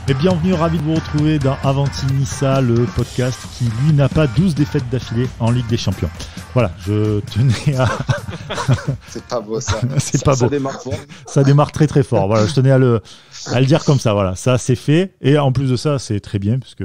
Et bienvenue, ravi de vous retrouver dans Avanti Nissa, le podcast qui, lui, n'a pas 12 défaites d'affilée en Ligue des Champions. Voilà, je tenais à... C'est pas beau ça. C'est pas beau. Ça démarre fort. Ça démarre très très fort. Voilà, je tenais à le dire comme ça. Voilà, ça c'est fait. Et en plus de ça, c'est très bien puisque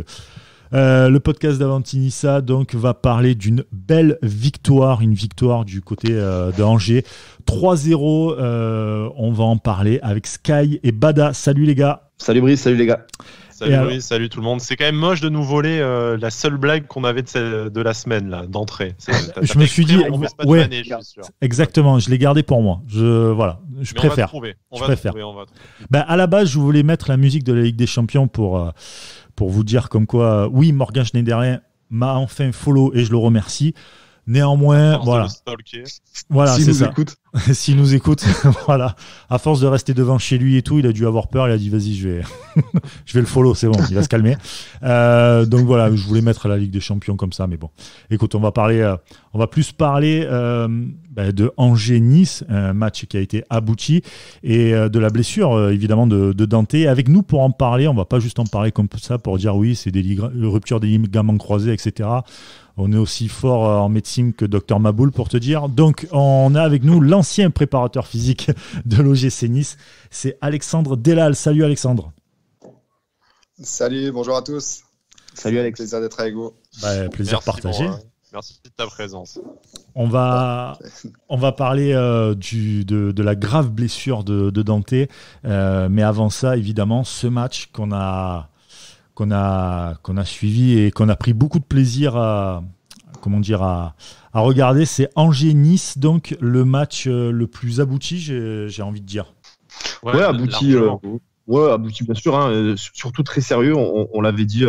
le podcast d'Avanti Nissa donc va parler d'une belle victoire, une victoire du côté de Angers. 3-0, on va en parler avec Sky et Bada. Salut les gars. Salut Brice, salut les gars. Salut Brice, salut tout le monde. C'est quand même moche de nous voler la seule blague qu'on avait de la semaine là, d'entrée. Je me suis dit, ouais, année, je suis sûr. Exactement, je l'ai gardé pour moi. Je préfère. On va trouver. Ben, à la base, je voulais mettre la musique de la Ligue des Champions pour vous dire comme quoi, oui, Morgan Schneiderlin m'a enfin follow et je le remercie. Néanmoins, voilà, s'il nous écoute. S'il nous écoute, voilà. À force de rester devant chez lui et tout, il a dû avoir peur. Il a dit, vas-y, je vais le follow, c'est bon, il va se calmer. Donc voilà, je voulais mettre la Ligue des Champions comme ça, mais bon. Écoute, on va plus parler de Angers-Nice, un match qui a été abouti, et de la blessure, évidemment, de Dante. Avec nous pour en parler, on va pas juste en parler comme ça pour dire oui, c'est des ruptures des ligaments croisés, etc. On est aussi fort en médecine que Dr Maboul pour te dire. Donc, on a avec nous l'ancien préparateur physique de l'OGC Nice. C'est Alexandre Delal. Salut Alexandre. Salut, bonjour à tous. Salut Alex. Plaisir d'être avec vous. Plaisir partagé. Merci de ta présence. On va parler de la grave blessure de Dante. Mais avant ça, évidemment, ce match qu'on a suivi et qu'on a pris beaucoup de plaisir à regarder, c'est Angers-Nice, donc le match le plus abouti, j'ai envie de dire. Ouais, abouti bien sûr, hein, surtout très sérieux. On l'avait dit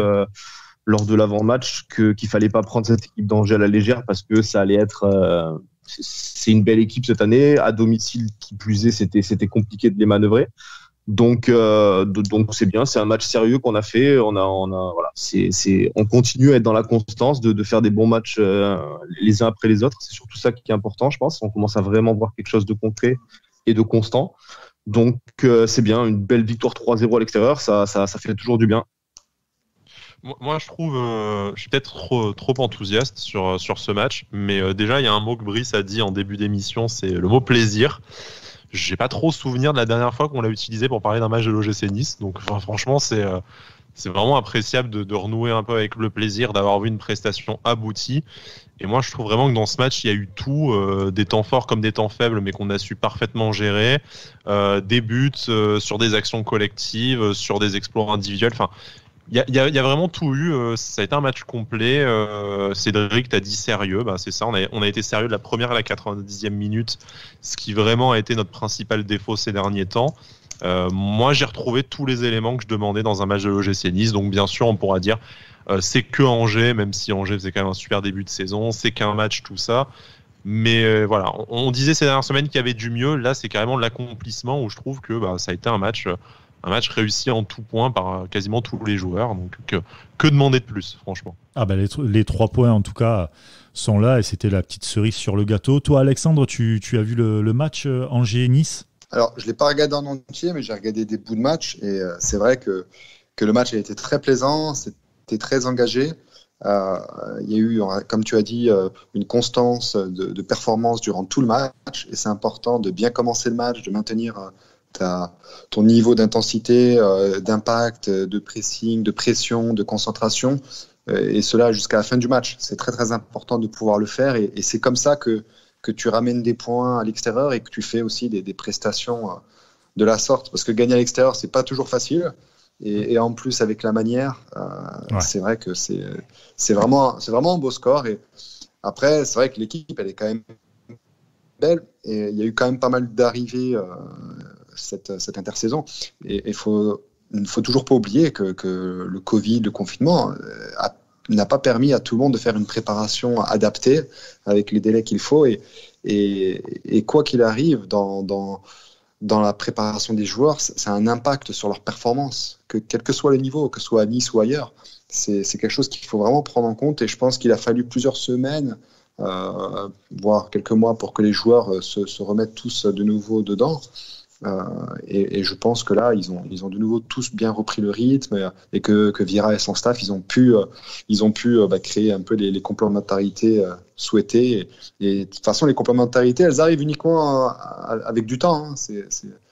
lors de l'avant-match qu'il fallait pas prendre cette équipe d'Angers à la légère parce que ça allait être c'est une belle équipe cette année, à domicile qui plus est, c'était compliqué de les manœuvrer. Donc c'est bien, c'est un match sérieux qu'on a fait. On continue à être dans la constance de faire des bons matchs les uns après les autres. C'est surtout ça qui est important, je pense. On commence à vraiment voir quelque chose de concret et de constant. Donc c'est bien, une belle victoire 3-0 à l'extérieur, ça fait toujours du bien. Moi, je trouve, je suis peut-être trop enthousiaste sur ce match, mais déjà il y a un mot que Brice a dit en début d'émission, c'est le mot plaisir. J'ai pas trop souvenir de la dernière fois qu'on l'a utilisé pour parler d'un match de l'OGC Nice. Donc franchement, c'est vraiment appréciable de renouer un peu avec le plaisir d'avoir vu une prestation aboutie. Et moi, je trouve vraiment que dans ce match, il y a eu tout, des temps forts comme des temps faibles, mais qu'on a su parfaitement gérer. Des buts sur des actions collectives, sur des exploits individuels. Enfin, il y a vraiment tout eu. Ça a été un match complet. Cédric, t'as dit sérieux. C'est ça. On a été sérieux de la première à la 90e minute, ce qui vraiment a été notre principal défaut ces derniers temps. Moi, j'ai retrouvé tous les éléments que je demandais dans un match de l'OGC Nice. Donc, bien sûr, on pourra dire c'est que Angers, même si Angers faisait quand même un super début de saison. C'est qu'un match, tout ça. Mais voilà, on disait ces dernières semaines qu'il y avait du mieux. Là, c'est carrément l'accomplissement où je trouve que ça a été un match réussi en tout point par quasiment tous les joueurs. Donc, que demander de plus, franchement. Les 3 points, en tout cas, sont là et c'était la petite cerise sur le gâteau. Toi, Alexandre, tu as vu le match Angers-Nice ? Alors, je ne l'ai pas regardé en entier, mais j'ai regardé des bouts de match. Et c'est vrai que le match a été très plaisant, c'était très engagé. Il y a eu, comme tu as dit, une constance de performance durant tout le match. Et c'est important de bien commencer le match, de maintenir ton niveau d'intensité, d'impact, de pressing, de pression, de concentration, et cela jusqu'à la fin du match. C'est très très important de pouvoir le faire, et c'est comme ça que tu ramènes des points à l'extérieur et que tu fais aussi des prestations de la sorte, parce que gagner à l'extérieur c'est pas toujours facile, et en plus avec la manière, c'est vrai que c'est vraiment un beau score. Et après c'est vrai que l'équipe elle est quand même belle, et il y a eu quand même pas mal d'arrivées cette intersaison, et il ne faut toujours pas oublier que le Covid, le confinement n'a pas permis à tout le monde de faire une préparation adaptée avec les délais qu'il faut, et quoi qu'il arrive dans la préparation des joueurs, ça a un impact sur leur performance, quel que soit le niveau, que ce soit à Nice ou ailleurs. C'est quelque chose qu'il faut vraiment prendre en compte, et je pense qu'il a fallu plusieurs semaines, voire quelques mois, pour que les joueurs se remettent tous de nouveau dedans. Et je pense que là, ils ont de nouveau tous bien repris le rythme et que Vieira et son staff, ils ont pu créer un peu les complémentarités souhaitées. Et de toute façon, les complémentarités, elles arrivent uniquement avec du temps. Hein.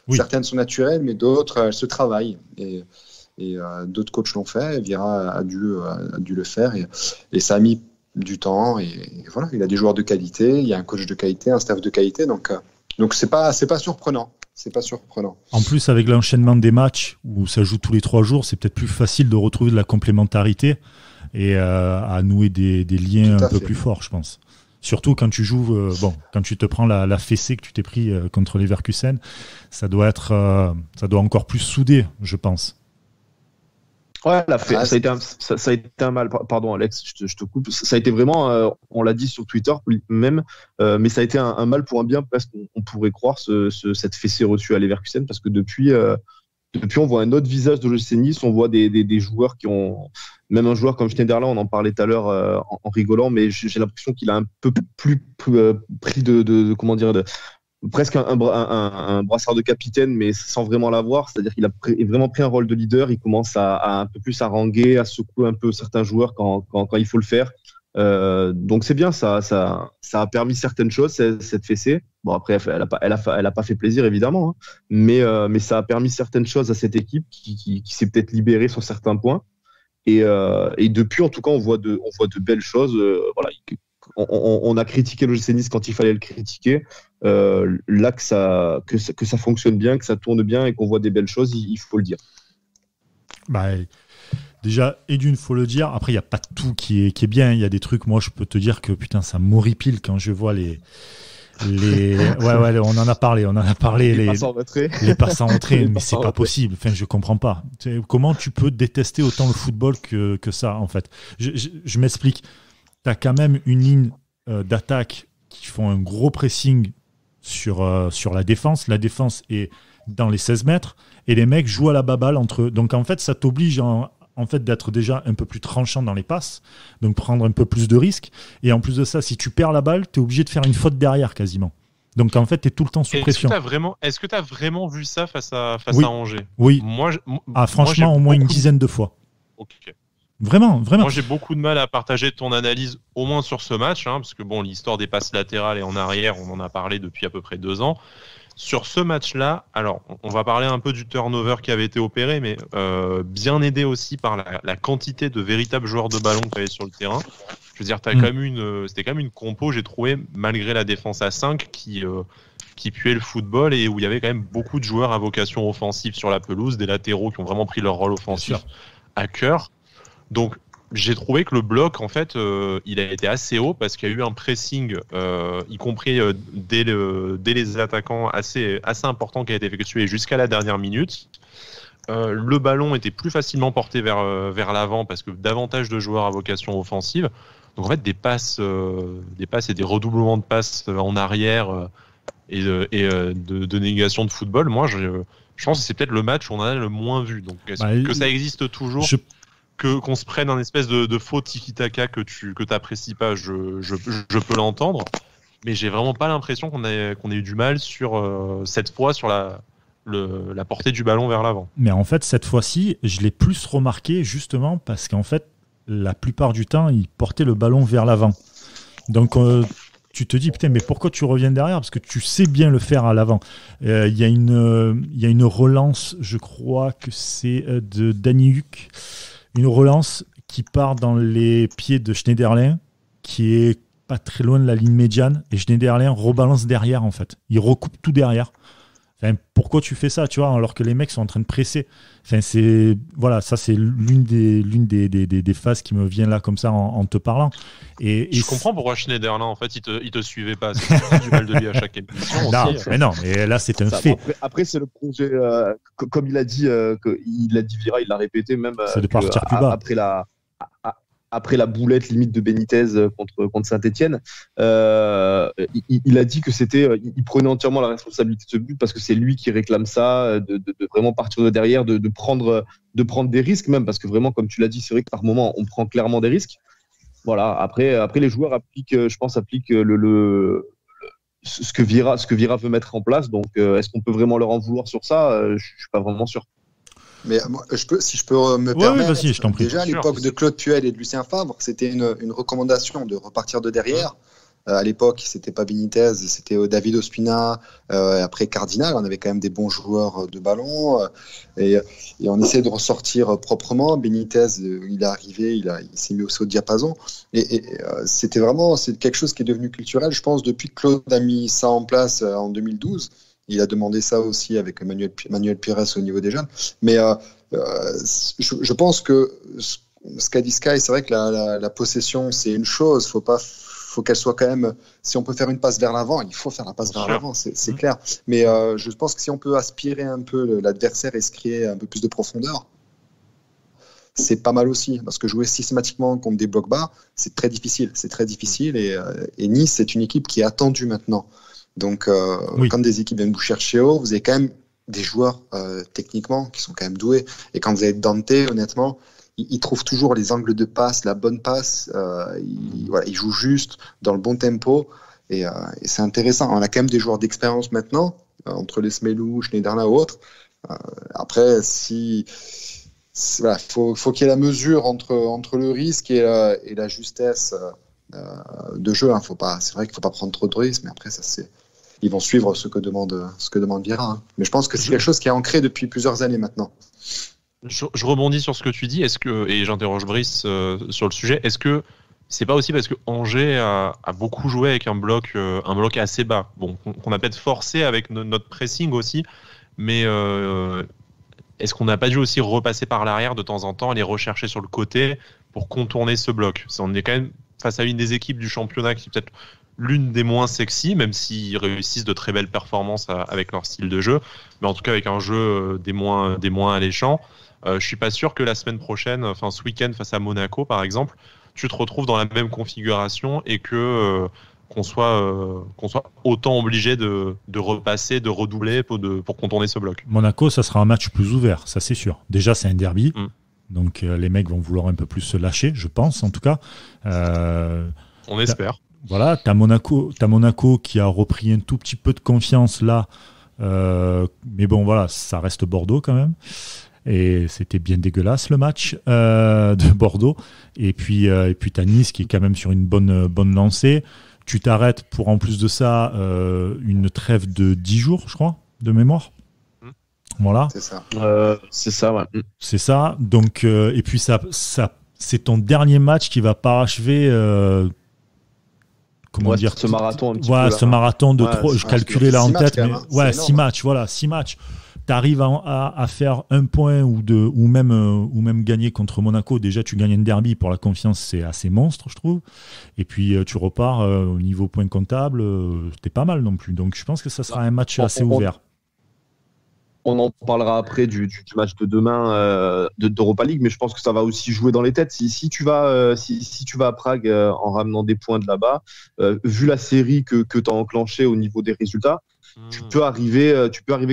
Oui. Certaines sont naturelles, mais d'autres, elles se travaillent. Et d'autres coachs l'ont fait. Vieira a dû le faire. Et ça a mis du temps. Et voilà, il a des joueurs de qualité, il y a un coach de qualité, un staff de qualité. Donc c'est pas surprenant. C'est pas surprenant. En plus, avec l'enchaînement des matchs où ça joue tous les 3 jours, c'est peut-être plus facile de retrouver de la complémentarité et à nouer des liens un peu plus forts, je pense. Surtout quand tu joues, quand tu te prends la fessée que tu t'es pris contre Leverkusen, ça doit encore plus soudé, je pense. Ouais, ça a été un mal. Pardon, Alex, je te coupe. Ça a été vraiment, on l'a dit sur Twitter même, mais ça a été un mal pour un bien parce qu'on pourrait croire cette fessée reçue à Leverkusen parce que depuis, on voit un autre visage de l'OGC Nice. On voit des joueurs qui ont, même un joueur comme Schneiderlin, on en parlait tout à l'heure en rigolant, mais j'ai l'impression qu'il a un peu plus pris de comment dire, presque un brassard de capitaine, mais sans vraiment l'avoir. C'est-à-dire qu'il a vraiment pris un rôle de leader. Il commence à un peu plus haranguer, à secouer un peu certains joueurs quand il faut le faire. Donc c'est bien, ça a permis certaines choses, cette fessée. Bon, après, elle a pas fait plaisir, évidemment, hein, mais ça a permis certaines choses à cette équipe qui s'est peut-être libérée sur certains points. Et depuis, en tout cas, on voit de belles choses. Voilà. On a critiqué l'OGC Nice quand il fallait le critiquer. Là que ça fonctionne bien, que ça tourne bien et qu'on voit des belles choses, il faut le dire. Déjà, il faut le dire. Après, il n'y a pas tout qui est bien. Il y a des trucs, moi, je peux te dire que putain, ça m'horripile quand je vois les on en a parlé. Les passes en retrait, mais c'est pas possible. Enfin, je comprends pas. Comment tu peux détester autant le football que ça, en fait? Je m'explique. Tu as quand même une ligne d'attaque qui font un gros pressing sur la défense. La défense est dans les 16 mètres et les mecs jouent à la baballe entre eux. Donc en fait, ça t'oblige en fait d'être déjà un peu plus tranchant dans les passes, donc prendre un peu plus de risques. Et en plus de ça, si tu perds la balle, tu es obligé de faire une faute derrière quasiment. Donc en fait, tu es tout le temps sous pression. Est-ce que tu as vraiment vu ça face à Angers? Oui. Franchement, au moins une dizaine de fois. Ok. Vraiment. Moi, j'ai beaucoup de mal à partager ton analyse, au moins sur ce match, hein, parce que l'histoire des passes latérales et en arrière, on en a parlé depuis à peu près 2 ans. Sur ce match-là, alors, on va parler un peu du turnover qui avait été opéré, mais bien aidé aussi par la quantité de véritables joueurs de ballon qu'il y avait sur le terrain. Je veux dire, c'était quand même une compo, j'ai trouvé, malgré la défense à 5, qui puait le football et où il y avait quand même beaucoup de joueurs à vocation offensive sur la pelouse, des latéraux qui ont vraiment pris leur rôle offensif à cœur. Donc, j'ai trouvé que le bloc, en fait, il a été assez haut parce qu'il y a eu un pressing, y compris dès les attaquants, assez important qui a été effectué jusqu'à la dernière minute. Le ballon était plus facilement porté vers l'avant parce que davantage de joueurs à vocation offensive. Donc, en fait, des passes et des redoublements de passes en arrière et de négation de football, moi, je pense que c'est peut-être le match où on en a le moins vu. Donc, que ça existe toujours qu'on se prenne un espèce de faux tiki-taka que t'apprécies pas, je peux l'entendre, mais j'ai vraiment pas l'impression qu'on ait eu du mal cette fois sur la portée du ballon vers l'avant. Mais en fait, cette fois-ci, je l'ai plus remarqué justement parce qu'en fait, la plupart du temps, il portait le ballon vers l'avant. Donc, tu te dis, putain, mais pourquoi tu reviens derrière? Parce que tu sais bien le faire à l'avant. Il y a une relance, je crois que c'est de Danny Huck, une relance qui part dans les pieds de Schneiderlin, qui est pas très loin de la ligne médiane, et Schneiderlin rebalance derrière, en fait. Il recoupe tout derrière. Enfin, pourquoi tu fais ça, tu vois, alors que les mecs sont en train de presser? Enfin, ça c'est l'une des phases qui me vient là comme ça en te parlant. Et je comprends pourquoi Schneiderlin, en fait, il te suivait pas. C'est du mal de lui à chaque émission. Non, mais là c'est un fait. Après c'est le projet, comme il a dit, il l'a dit Vira, il l'a répété même. C'est de partir plus bas. Après la boulette limite de Benitez contre Saint-Etienne, il a dit que il prenait entièrement la responsabilité de ce but parce que c'est lui qui réclame ça, de vraiment partir de derrière, de prendre des risques même, parce que vraiment, comme tu l'as dit, c'est vrai que par moment on prend clairement des risques. Voilà. Après les joueurs appliquent ce que Vira veut mettre en place. Donc, est-ce qu'on peut vraiment leur en vouloir sur ça? Je suis pas vraiment sûr. Mais moi, si je peux me permettre, vas-y, je t'en prie. déjà à l'époque de Claude Puel et de Lucien Favre, c'était une recommandation de repartir de derrière. À l'époque, c'était pas Benitez, c'était David Ospina. Après Cardinal, on avait quand même des bons joueurs de ballon et on essayait de ressortir proprement. Benitez, il est arrivé, il s'est mis aussi au diapason. Et c'est quelque chose qui est devenu culturel, je pense, depuis que Claude a mis ça en place en 2012. Il a demandé ça aussi avec Manuel Pires au niveau des jeunes. Mais je pense que ce qu'a dit Sky, c'est vrai que la possession, c'est une chose. Faut qu'elle soit quand même. Si on peut faire une passe vers l'avant, il faut faire la passe vers l'avant, c'est clair. Mais je pense que si on peut aspirer un peu l'adversaire et se créer un peu plus de profondeur, c'est pas mal aussi. Parce que jouer systématiquement contre des blocs bas, c'est très difficile. Et Nice, c'est une équipe qui est attendue maintenant. Donc, quand des équipes viennent vous chercher haut, vous avez quand même des joueurs techniquement qui sont quand même doués. Et quand vous avez Dante, honnêtement, il trouve toujours les angles de passe, la bonne passe. Il joue juste dans le bon tempo. Et c'est intéressant. On a quand même des joueurs d'expérience maintenant, entre les Smelou, Schneiderlin ou autres. Après, faut qu'il y ait la mesure entre le risque et la justesse de jeu. C'est vrai qu'il ne faut pas prendre trop de risques, mais après, ils vont suivre ce que demande Vira. Mais je pense que c'est quelque chose qui est ancré depuis plusieurs années maintenant. Je rebondis sur ce que tu dis. Et j'interroge Brice sur le sujet. Est-ce que c'est pas aussi parce que Angers a beaucoup joué avec un bloc assez bas, qu'on a peut-être forcé avec notre pressing aussi, mais est-ce qu'on n'a pas dû aussi repasser par l'arrière de temps en temps, aller rechercher sur le côté pour contourner ce bloc? On est quand même face à une des équipes du championnat qui est peut-être l'une des moins sexy, même s'ils réussissent de très belles performances avec leur style de jeu, mais en tout cas avec un jeu des moins alléchants. Je suis pas sûr que la semaine prochaine, ce week-end face à Monaco par exemple, tu te retrouves dans la même configuration et que qu'on soit autant obligé de repasser, de redoubler pour contourner ce bloc. Monaco, ça sera un match plus ouvert, ça c'est sûr. Déjà, c'est un derby, donc les mecs vont vouloir un peu plus se lâcher, je pense en tout cas. On espère. Voilà, t'as Monaco qui a repris un tout petit peu de confiance là, mais bon voilà, ça reste Bordeaux quand même. Et c'était bien dégueulasse le match de Bordeaux. Et puis t'as Nice qui est quand même sur une bonne lancée. Tu t'arrêtes pour en plus de ça une trêve de 10 jours, je crois, de mémoire. Voilà. C'est ça. C'est ça, ouais. C'est ça. Donc et puis ça c'est ton dernier match qui va parachever. Comment dire, ce marathon un petit peu. Ce marathon de 3. Je calculais là en tête, mais 6 matchs. Voilà, 6 matchs. T'arrives à faire un point ou deux, ou même gagner contre Monaco. Déjà, tu gagnes un derby pour la confiance, c'est assez monstre, je trouve. Et puis, tu repars au niveau point comptable, t'es pas mal non plus. Donc, je pense que ça sera un match assez ouvert. On en parlera après du match de demain d'Europa League, mais je pense que ça va aussi jouer dans les têtes. Si tu vas à Prague en ramenant des points de là-bas, vu la série que tu as enclenchée au niveau des résultats, tu peux arriver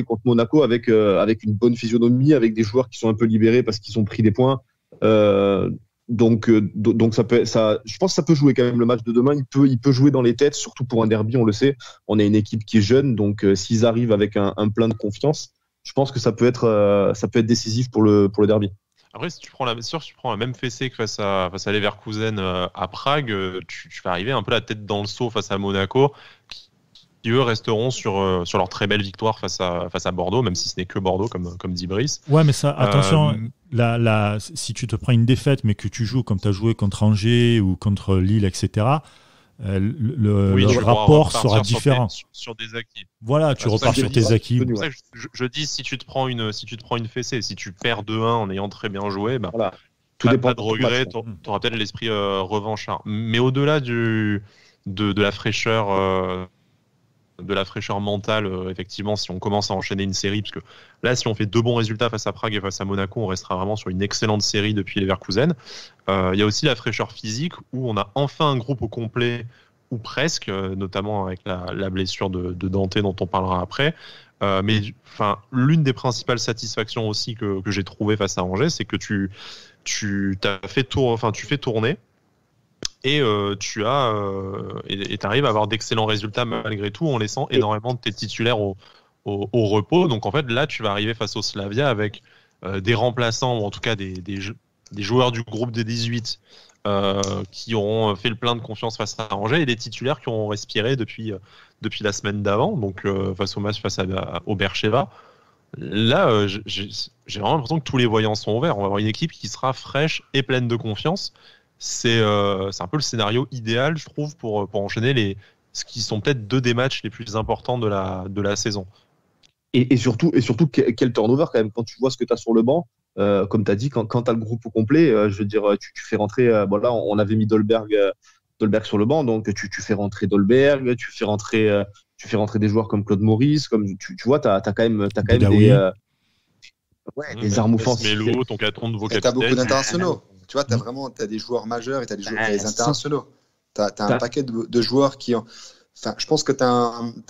contre Monaco avec une bonne physionomie, avec des joueurs qui sont un peu libérés parce qu'ils ont pris des points. Donc je pense que ça peut jouer quand même le match de demain. Il peut jouer dans les têtes, surtout pour un derby, on le sait. On a une équipe qui est jeune, donc s'ils arrivent avec un plein de confiance, je pense que ça peut être décisif pour le derby. Après, si tu prends la même fessée que face à Leverkusen à Prague, tu vas arriver un peu la tête dans le seau face à Monaco, qui eux resteront sur leur très belle victoire face à Bordeaux, même si ce n'est que Bordeaux, comme dit Brice. Ouais, mais ça, attention, si tu te prends une défaite, mais que tu joues comme tu as joué contre Angers ou contre Lille, etc., le rapport sera différent. Sur des acquis. Voilà, tu repars sur tes acquis. C'est pour ça que je dis, si tu te prends une fessée, si tu perds 2-1 en ayant très bien joué, voilà. Pas de regret, tu auras peut-être l'esprit revanchard. Mais au-delà de la fraîcheur mentale, effectivement, si on commence à enchaîner une série, parce que là, si on fait 2 bons résultats face à Prague et face à Monaco, on restera vraiment sur une excellente série depuis Leverkusen. Il y a aussi la fraîcheur physique, où on a enfin un groupe au complet, ou presque, notamment avec la blessure de Dante, dont on parlera après. Mais l'une des principales satisfactions aussi que j'ai trouvé face à Angers, c'est que tu fais tourner Et tu arrives à avoir d'excellents résultats malgré tout en laissant énormément de tes titulaires au repos. Donc en fait, là, tu vas arriver face au Slavia avec des remplaçants, ou en tout cas des joueurs du groupe des 18 qui auront fait le plein de confiance face à Angers, et des titulaires qui auront respiré depuis la semaine d'avant, donc face au match face au Beersheva. Là, j'ai vraiment l'impression que tous les voyants sont ouverts. On va avoir une équipe qui sera fraîche et pleine de confiance. C'est un peu le scénario idéal, je trouve, pour enchaîner ce qui sont peut-être 2 des matchs les plus importants de la saison. Et surtout, quel turnover quand même, quand tu vois ce que tu as sur le banc. Comme tu as dit, quand tu as le groupe au complet, je veux dire, tu fais rentrer. Là, on avait mis Dolberg sur le banc, donc tu fais rentrer Dolberg, tu fais rentrer des joueurs comme Claude Maurice, comme tu vois, tu as quand même des armes offensives. Mélo, ton caton de vos capitaines. Tu as beaucoup d'internationaux. Tu vois, tu as des joueurs majeurs et tu as des internationaux. Tu as un paquet de joueurs qui ont. Enfin, je pense que tu as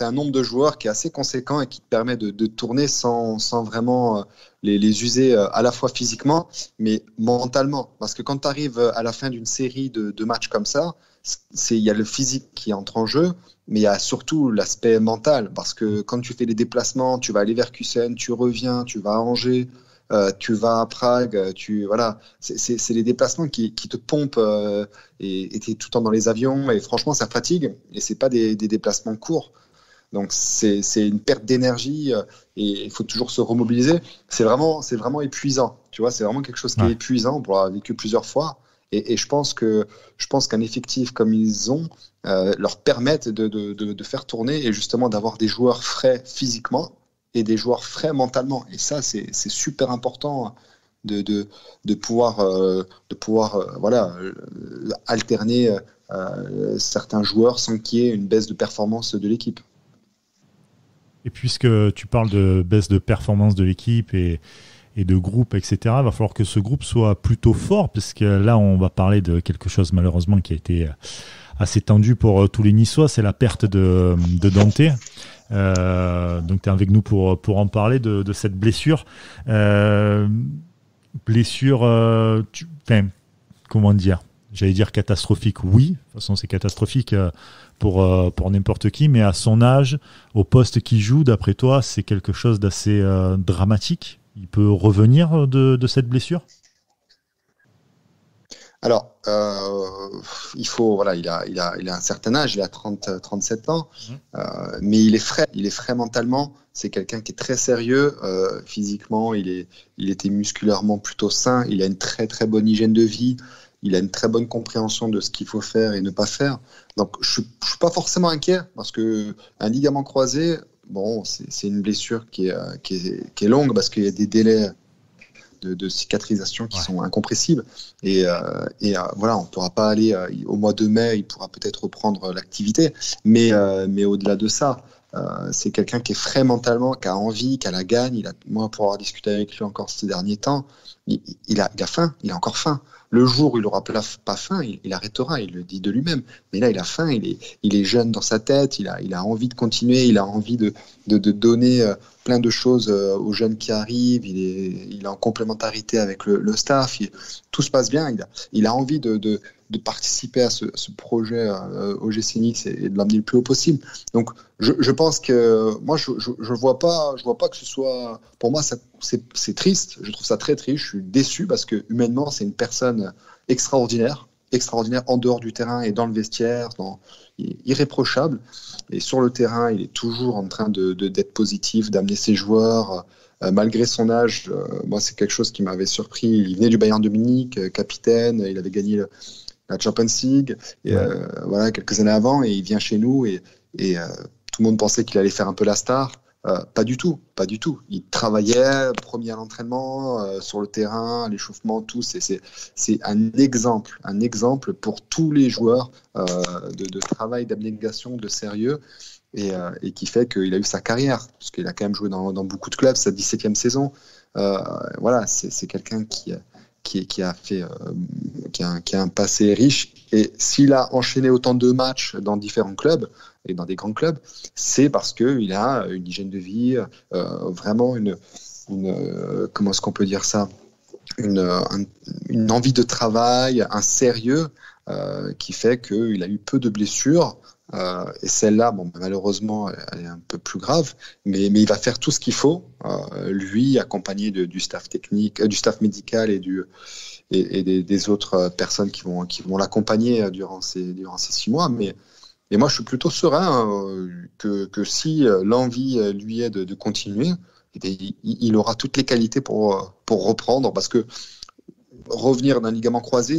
un nombre de joueurs qui est assez conséquent et qui te permet de tourner sans vraiment les user à la fois physiquement, mais mentalement. Parce que quand tu arrives à la fin d'une série de matchs comme ça, il y a le physique qui entre en jeu, mais il y a surtout l'aspect mental. Parce que quand tu fais les déplacements, tu vas à Leverkusen, tu reviens, tu vas à Angers, tu vas à Prague, voilà, c'est les déplacements qui te pompent et tu es tout le temps dans les avions et franchement ça fatigue et c'est pas des déplacements courts, donc c'est une perte d'énergie et il faut toujours se remobiliser. C'est vraiment épuisant, tu vois, c'est vraiment quelque chose qui est épuisant. On l'a vécu plusieurs fois et je pense qu'un effectif comme ils ont leur permettent de faire tourner et justement d'avoir des joueurs frais physiquement et des joueurs frais mentalement. Et ça, c'est super important de pouvoir alterner certains joueurs sans qu'il y ait une baisse de performance de l'équipe. Et puisque tu parles de baisse de performance de l'équipe et de groupe, etc., il va falloir que ce groupe soit plutôt fort, parce que là, on va parler de quelque chose malheureusement qui a été assez tendu pour tous les Niçois, c'est la perte de Dante. Donc tu es avec nous pour en parler de cette blessure. Comment dire, j'allais dire catastrophique, oui, de toute façon c'est catastrophique pour n'importe qui, mais à son âge, au poste qu'il joue, d'après toi, c'est quelque chose d'assez dramatique. Il peut revenir de cette blessure? Alors, il a un certain âge, il a 37 ans, mais il est frais mentalement. C'est quelqu'un qui est très sérieux physiquement. Il était musculairement plutôt sain. Il a une très très bonne hygiène de vie. Il a une très bonne compréhension de ce qu'il faut faire et ne pas faire. Donc, je suis pas forcément inquiet parce que un ligament croisé, bon, c'est une blessure qui est longue parce qu'il y a des délais de cicatrisation qui sont incompressibles et voilà, on ne pourra pas aller au mois de mai, il pourra peut-être reprendre l'activité, mais au-delà de ça, c'est quelqu'un qui est frais mentalement, qui a envie, qui a la gagne. Moi, pour avoir discuté avec lui encore ces derniers temps, il a faim, il a encore faim. Le jour où il n'aura pas faim, il arrêtera, il le dit de lui-même. Mais là, il a faim, il est jeune dans sa tête, il a envie de continuer, il a envie de donner plein de choses aux jeunes qui arrivent, il est en complémentarité avec le staff, tout se passe bien, il a envie de participer à ce projet OGC Nice et de l'amener le plus haut possible. Donc je pense que moi je vois pas que ce soit, pour moi c'est triste, je trouve ça très triste, je suis déçu parce que humainement c'est une personne extraordinaire en dehors du terrain et dans le vestiaire, il est irréprochable et sur le terrain il est toujours en train d'être positif, d'amener ses joueurs malgré son âge. Moi c'est quelque chose qui m'avait surpris, il venait du Bayern de Munich, capitaine, il avait gagné la Champions League voilà, quelques années avant et il vient chez nous et tout le monde pensait qu'il allait faire un peu la star. Pas du tout. Il travaillait, promis à l'entraînement, sur le terrain, l'échauffement, tout. C'est un exemple pour tous les joueurs de travail, d'abnégation, de sérieux, et qui fait qu'il a eu sa carrière, parce qu'il a quand même joué dans beaucoup de clubs, sa 17e saison. Voilà, c'est quelqu'un qui a un passé riche, et s'il a enchaîné autant de matchs dans différents clubs et dans des grands clubs, c'est parce qu'il a une hygiène de vie, vraiment une comment est-ce qu'on peut dire ça, une envie de travail, un sérieux qui fait qu'il a eu peu de blessures. Et celle-là, bon, malheureusement, elle est un peu plus grave, mais il va faire tout ce qu'il faut, lui, accompagné du staff technique, du staff médical et des autres personnes qui vont l'accompagner durant ces 6 mois. Mais moi, je suis plutôt serein que si l'envie lui est de continuer, il aura toutes les qualités pour reprendre, parce que revenir d'un ligament croisé,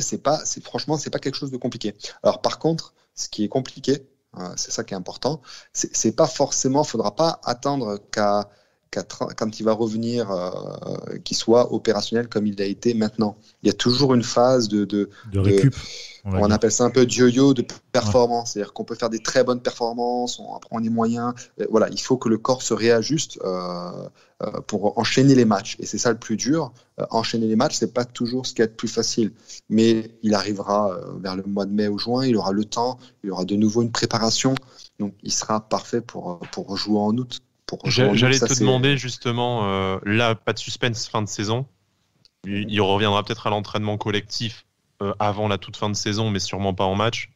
franchement, c'est pas quelque chose de compliqué. Alors par contre, ce qui est compliqué, c'est ça qui est important, c'est pas forcément, faudra pas attendre quand il va revenir, qu'il soit opérationnel comme il a été maintenant. Il y a toujours une phase de récup. On appelle ça un peu de yo-yo de performance. C'est-à-dire qu'on peut faire des très bonnes performances, après on est moyen. Voilà, il faut que le corps se réajuste pour enchaîner les matchs. Et c'est ça le plus dur. Enchaîner les matchs, c'est pas toujours ce qui est le plus facile. Mais il arrivera vers le mois de mai ou juin, il aura le temps, il aura de nouveau une préparation. Donc il sera parfait pour jouer en août. J'allais te demander justement, là, pas de suspense fin de saison. Il reviendra peut-être à l'entraînement collectif avant la toute fin de saison, mais sûrement pas en match.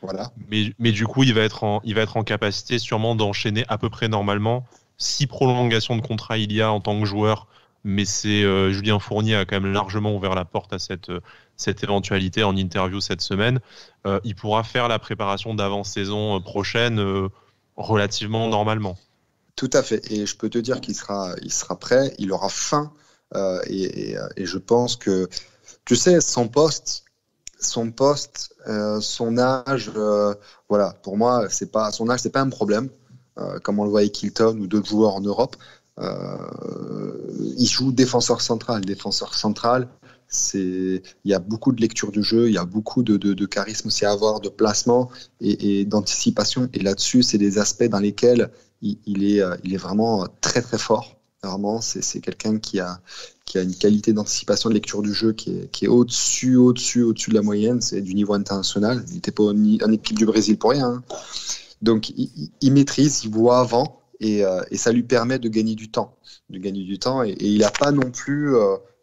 Voilà. Mais du coup, il va être en capacité sûrement d'enchaîner à peu près normalement. Si prolongation de contrat il y a en tant que joueur, mais Julien Fournier a quand même largement ouvert la porte à cette éventualité en interview cette semaine. Il pourra faire la préparation d'avant-saison prochaine relativement normalement. Tout à fait. Et je peux te dire qu'il sera prêt, il aura faim. Et je pense que, tu sais, son poste, son âge, voilà, pour moi, son âge, c'est pas un problème, comme on le voit avec Hilton ou d'autres joueurs en Europe. Il joue défenseur central. Il y a beaucoup de lecture du jeu, il y a beaucoup de charisme aussi à avoir, de placement et d'anticipation. Et là-dessus, c'est des aspects dans lesquels il est vraiment très très fort. Vraiment, c'est quelqu'un qui a une qualité d'anticipation, de lecture du jeu qui est au-dessus de la moyenne. C'est du niveau international. Il n'était pas en équipe du Brésil pour rien. Hein. Donc, il maîtrise, il voit avant et ça lui permet de gagner du temps. Et il n'a pas non plus,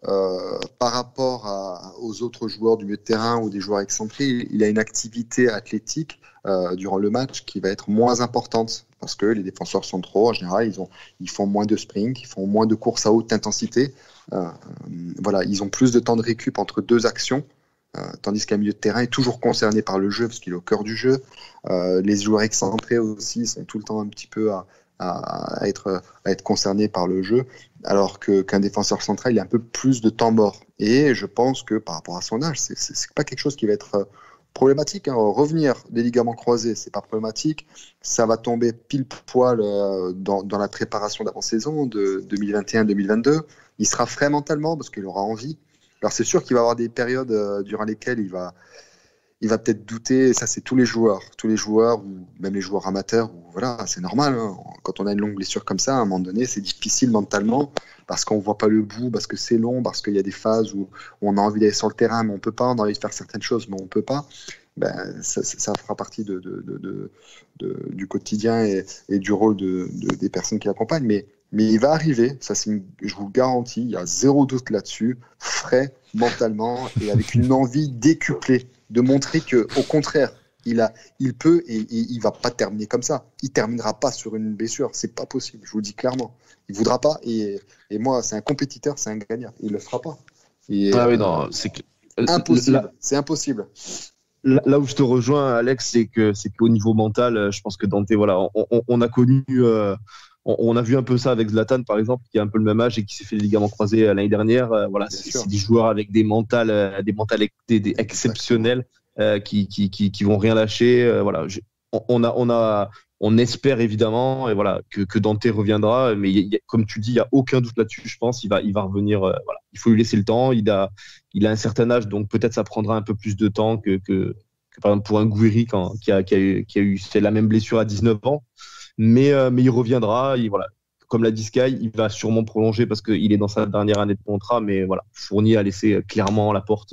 par rapport aux autres joueurs du milieu de terrain ou des joueurs excentrés, il a une activité athlétique durant le match qui va être moins importante parce que les défenseurs centraux, en général, ils font moins de sprint, ils font moins de courses à haute intensité. Voilà, ils ont plus de temps de récup entre deux actions. Tandis qu'un milieu de terrain est toujours concerné par le jeu parce qu'il est au cœur du jeu. Les joueurs excentrés aussi sont tout le temps un petit peu à être concernés par le jeu, alors qu'un défenseur central, il a un peu plus de temps mort. Et je pense que par rapport à son âge, c'est pas quelque chose qui va être problématique. Hein. Revenir des ligaments croisés, c'est pas problématique. Ça va tomber pile poil dans la préparation d'avant-saison de 2021-2022. Il sera frais mentalement parce qu'il aura envie. Alors c'est sûr qu'il va y avoir des périodes durant lesquelles il va peut-être douter. Ça, c'est tous les joueurs, ou même les joueurs amateurs. Voilà, c'est normal. Hein. Quand on a une longue blessure comme ça, à un moment donné, c'est difficile mentalement parce qu'on voit pas le bout, parce que c'est long, parce qu'il y a des phases où on a envie d'aller sur le terrain, mais on peut pas. On a envie de faire certaines choses, mais on peut pas. Ben, ça fera partie du quotidien et du rôle des personnes qui l'accompagnent. Mais il va arriver, ça je vous le garantis, il y a zéro doute là-dessus, frais mentalement et avec une envie décuplée de montrer que, au contraire, il peut et il va pas terminer comme ça. Il terminera pas sur une blessure, c'est pas possible. Je vous le dis clairement, il voudra pas et moi, c'est un compétiteur, c'est un gagnant, il le fera pas. Oui, non, c'est impossible. C'est impossible. Là où je te rejoins, Alex, c'est qu'au niveau mental, je pense que Dante, voilà, on a connu. On a vu un peu ça avec Zlatan, par exemple, qui a un peu le même âge et qui s'est fait les ligaments croisés l'année dernière. Voilà, c'est des joueurs avec des mentalités exceptionnelles qui vont rien lâcher. Voilà, on espère évidemment et voilà que Dante reviendra, mais comme tu dis, il y a aucun doute là-dessus. Je pense il va revenir. Voilà, il faut lui laisser le temps. Il a un certain âge, donc peut-être ça prendra un peu plus de temps que par exemple pour un Gouiri qui a eu c'est la même blessure à 19 ans. Mais il reviendra. Voilà, comme l'a dit Sky, il va sûrement prolonger parce qu'il est dans sa dernière année de contrat. Mais voilà, Fournier a laissé clairement la porte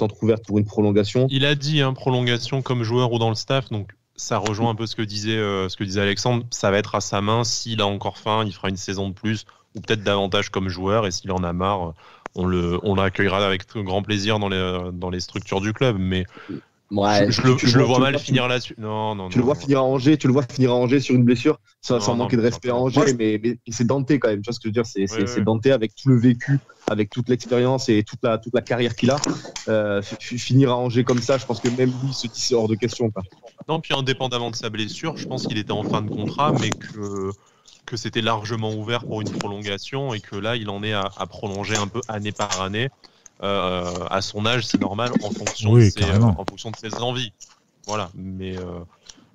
entrouverte pour une prolongation. Il a dit prolongation comme joueur ou dans le staff, donc ça rejoint un peu ce que disait Alexandre. Ça va être à sa main. S'il a encore faim, il fera une saison de plus ou peut-être davantage comme joueur. Et s'il en a marre, on l'accueillera avec grand plaisir dans les structures du club. Mais Ouais, je le vois mal finir là-dessus. Non. Tu le vois finir à Angers sur une blessure, sans manquer de respect à Angers, mais c'est Dante quand même. Tu vois ce que je veux dire, c'est Dante avec tout le vécu, avec toute l'expérience et toute la carrière qu'il a. Finir à Angers comme ça, je pense que même lui se dit c'est hors de question. Quoi. Non, puis indépendamment de sa blessure, je pense qu'il était en fin de contrat, mais que c'était largement ouvert pour une prolongation et que là, il en est à prolonger un peu année par année. À son âge, c'est normal en fonction de ses envies. Voilà, mais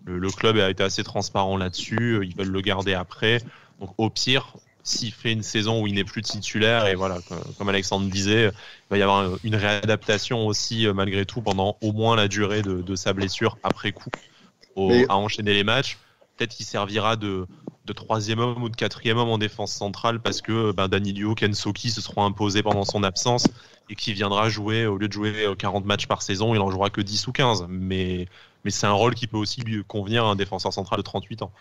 le club a été assez transparent là-dessus. Ils veulent le garder après. Donc, au pire, s'il fait une saison où il n'est plus titulaire, et voilà, comme Alexandre disait, il va y avoir une réadaptation aussi, malgré tout, pendant au moins la durée de sa blessure après coup, à enchaîner les matchs. Peut-être qu'il servira de troisième homme ou de quatrième homme en défense centrale parce que Danilo, Kensoki se seront imposés pendant son absence et qui viendra jouer, au lieu de jouer 40 matchs par saison, il en jouera que 10 ou 15. Mais c'est un rôle qui peut aussi lui convenir à un défenseur central de 38 ans.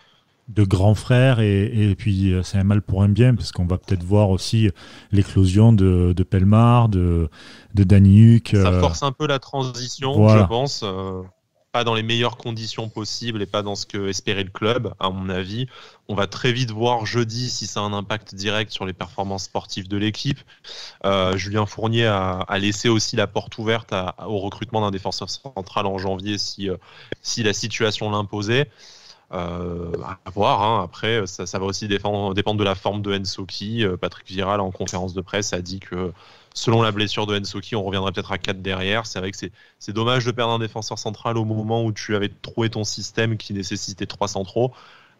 De grand frère et puis c'est un mal pour un bien parce qu'on va peut-être voir aussi l'éclosion de Pelmar, de Daniyuk. Ça force un peu la transition, voilà. Je pense. Pas dans les meilleures conditions possibles et pas dans ce que espérait le club, à mon avis. On va très vite voir jeudi si ça a un impact direct sur les performances sportives de l'équipe. Julien Fournier a laissé aussi la porte ouverte au recrutement d'un défenseur central en janvier si la situation l'imposait. À voir, hein. Après ça va aussi dépendre de la forme de Nsoki. Patrick Vieira en conférence de presse a dit que selon la blessure de Nsoki, on reviendrait peut-être à 4 derrière. C'est vrai que c'est dommage de perdre un défenseur central au moment où tu avais trouvé ton système qui nécessitait 3 centraux.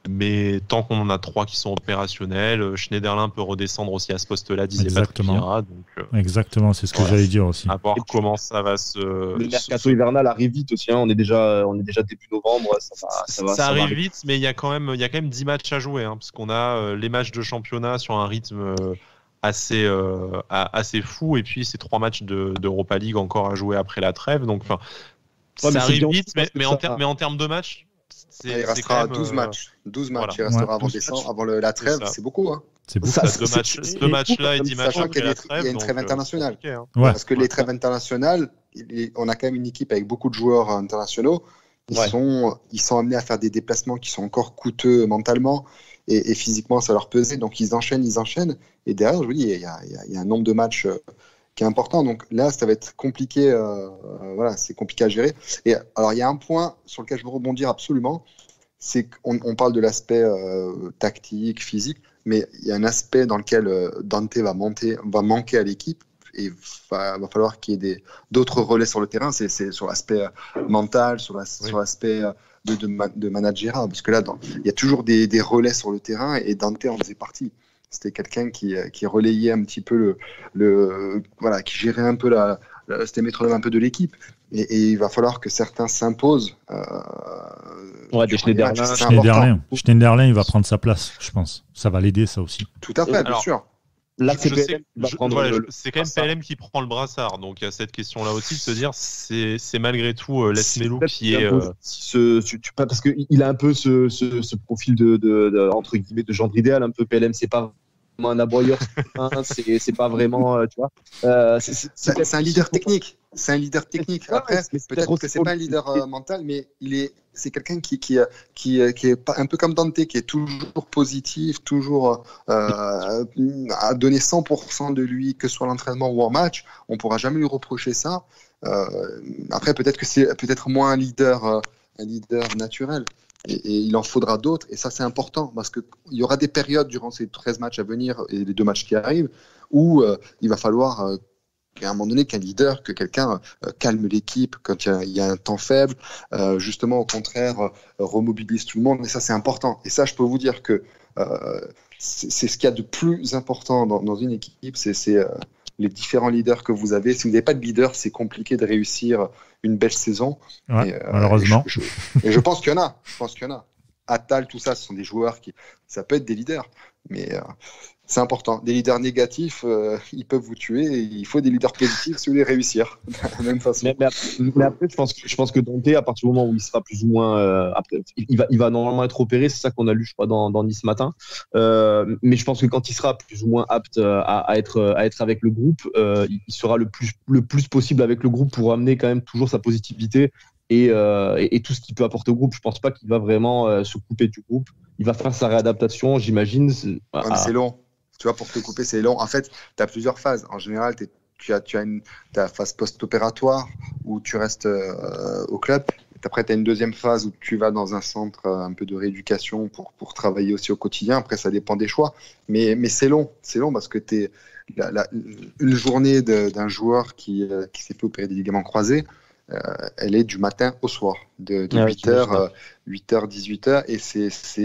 Mais tant qu'on en a 3 qui sont opérationnels, Schneiderlin peut redescendre aussi à ce poste-là, disait Patrick Vieira. Exactement, c'est ce que j'allais dire aussi. À voir comment ça va se... Le mercato hivernal arrive vite aussi, hein. On est déjà début novembre. Ça arrive vite, mais il y a quand même 10 matchs à jouer, hein, parce qu'on a les matchs de championnat sur un rythme assez fou, et puis ces 3 matchs d'Europa League encore à jouer après la trêve. Donc, ça arrive vite, mais en termes de matchs, il restera 12 matchs. 12 matchs, voilà. Il restera avant la trêve, c'est beaucoup. Hein. C'est beaucoup. Deux matchs-là et 10 matchs après la trêve. Il y a une trêve internationale. Okay, hein. Parce que les trêves internationales, on a quand même une équipe avec beaucoup de joueurs internationaux. Ils sont amenés à faire des déplacements qui sont encore coûteux mentalement et physiquement, ça leur pesait. Donc ils enchaînent. Et derrière, je vous dis, il y a un nombre de matchs qui est important. Donc là, ça va être compliqué. C'est compliqué à gérer. Et alors, il y a un point sur lequel je veux rebondir absolument. C'est qu'on parle de l'aspect tactique, physique, mais il y a un aspect dans lequel Dante va manquer à l'équipe. Et va falloir qu'il y ait d'autres relais sur le terrain. C'est sur l'aspect mental, sur l'aspect de manager. Parce que là, il y a toujours des relais sur le terrain et Dante en faisait partie. C'était quelqu'un qui relayait un petit peu qui gérait un peu c'était le métronome un peu de l'équipe. Et il va falloir que certains s'imposent. Schneiderlin, il va prendre sa place, je pense. Ça va l'aider, ça aussi. Tout à fait, bien sûr. Là, c'est quand même PLM qui prend le brassard, donc il y a cette question-là aussi de se dire c'est malgré tout Les Melou qui est parce qu'il a un peu ce profil de entre guillemets de gendre idéal, un peu PLM, c'est pas vraiment un aboyeur, c'est pas vraiment tu vois. C'est un leader technique. C'est un leader technique. Après, peut-être que c'est pas un leader mental, mais c'est quelqu'un qui est un peu comme Dante, qui est toujours positif, toujours à donner 100% de lui, que ce soit l'entraînement ou en match. On pourra jamais lui reprocher ça. Après, peut-être que c'est moins un leader naturel. Et il en faudra d'autres. Et ça, c'est important parce qu'il y aura des périodes durant ces 13 matchs à venir et les 2 matchs qui arrivent où il va falloir à un moment donné qu'un leader, que quelqu'un calme l'équipe quand il y a un temps faible, justement au contraire remobilise tout le monde, et ça c'est important. Et ça je peux vous dire que c'est ce qu'il y a de plus important dans une équipe, c'est les différents leaders que vous avez. Si vous n'avez pas de leader, c'est compliqué de réussir une belle saison. Malheureusement. Et je pense qu'il y en a. Attal, tout ça, ce sont des joueurs ça peut être des leaders, mais c'est important. Des leaders négatifs, ils peuvent vous tuer. Et il faut des leaders positifs si vous voulez réussir. De la même façon. Mais après, je pense que Dante, à partir du moment où il sera plus ou moins, après, il va normalement être opéré. C'est ça qu'on a lu, je crois, dans Nice ce matin. Mais je pense que quand il sera plus ou moins apte à être avec le groupe, il sera le plus possible avec le groupe pour amener quand même toujours sa positivité et tout ce qu'il peut apporter au groupe. Je pense pas qu'il va vraiment se couper du groupe. Il va faire sa réadaptation, j'imagine. Ouais, mais c'est long. Tu vois, pour te couper, c'est long. En fait, tu as plusieurs phases. En général, tu as ta phase post-opératoire où tu restes au club. Après, tu as une deuxième phase où tu vas dans un centre un peu de rééducation pour travailler aussi au quotidien. Après, ça dépend des choix. Mais c'est long. C'est long parce que une journée d'un joueur qui s'est fait opérer des ligaments croisés, elle est du matin au soir, de 8h, 18h. Et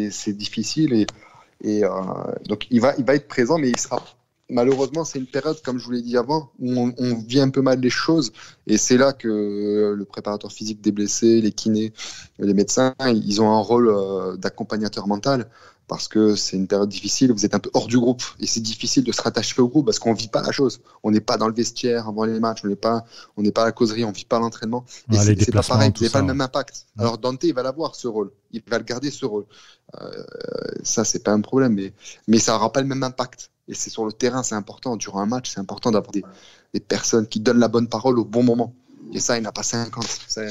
c'est difficile. Donc, il va être présent, mais il sera... Malheureusement, c'est une période, comme je vous l'ai dit avant, où on vit un peu mal les choses. Et c'est là que le préparateur physique des blessés, les kinés, les médecins, ils ont un rôle d'accompagnateur mental. Parce que c'est une période difficile, vous êtes un peu hors du groupe. Et c'est difficile de se rattacher au groupe parce qu'on ne vit pas la chose. On n'est pas dans le vestiaire avant les matchs, on n'est pas à la causerie, on ne vit pas l'entraînement. Et c'est pas pareil, vous n'avez pas le même impact. Alors Dante, il va l'avoir, ce rôle. Il va le garder, ce rôle. Ça, c'est pas un problème. Mais ça n'aura pas le même impact. Et c'est sur le terrain, c'est important. Durant un match, c'est important d'avoir des personnes qui donnent la bonne parole au bon moment. Et ça, il n'a pas 50. Ça,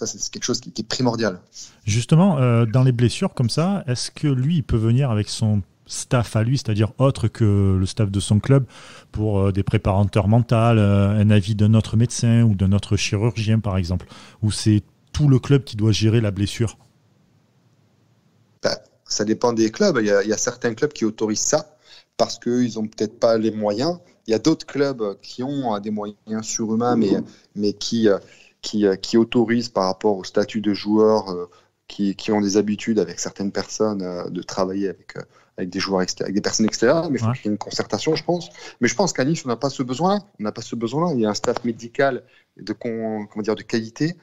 c'est quelque chose qui est primordial. Justement, dans les blessures comme ça, est-ce que lui, il peut venir avec son staff à lui, c'est-à-dire autre que le staff de son club, pour des préparateurs mentaux, un avis d'un autre médecin ou d'un autre chirurgien, par exemple, ou c'est tout le club qui doit gérer la blessure? Ça dépend des clubs. Il y a certains clubs qui autorisent ça parce qu'ils n'ont peut-être pas les moyens. Il y a d'autres clubs qui ont des moyens surhumains, mais qui autorisent par rapport au statut de joueur, qui ont des habitudes avec certaines personnes de travailler avec des joueurs avec des personnes extérieures. Mais il faut qu'il y ait une concertation, je pense. Mais je pense qu'à Nice, on n'a pas ce besoin-là. Il y a un staff médical de qualité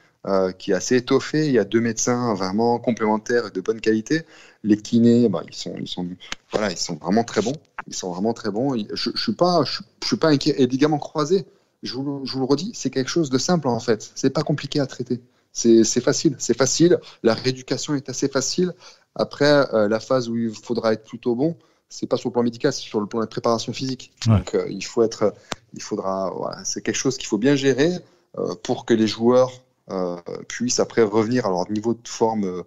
qui est assez étoffé. Il y a 2 médecins vraiment complémentaires et de bonne qualité. Les kinés, ils sont vraiment très bons. Je suis pas inquiet. Et les ligaments croisés, je vous le redis, c'est quelque chose de simple en fait. C'est pas compliqué à traiter. C'est facile. La rééducation est assez facile. Après, la phase où il faudra être plutôt bon, c'est pas sur le plan médical, c'est sur le plan de la préparation physique. Ouais. Donc, c'est quelque chose qu'il faut bien gérer pour que les joueurs puissent après revenir à leur niveau de forme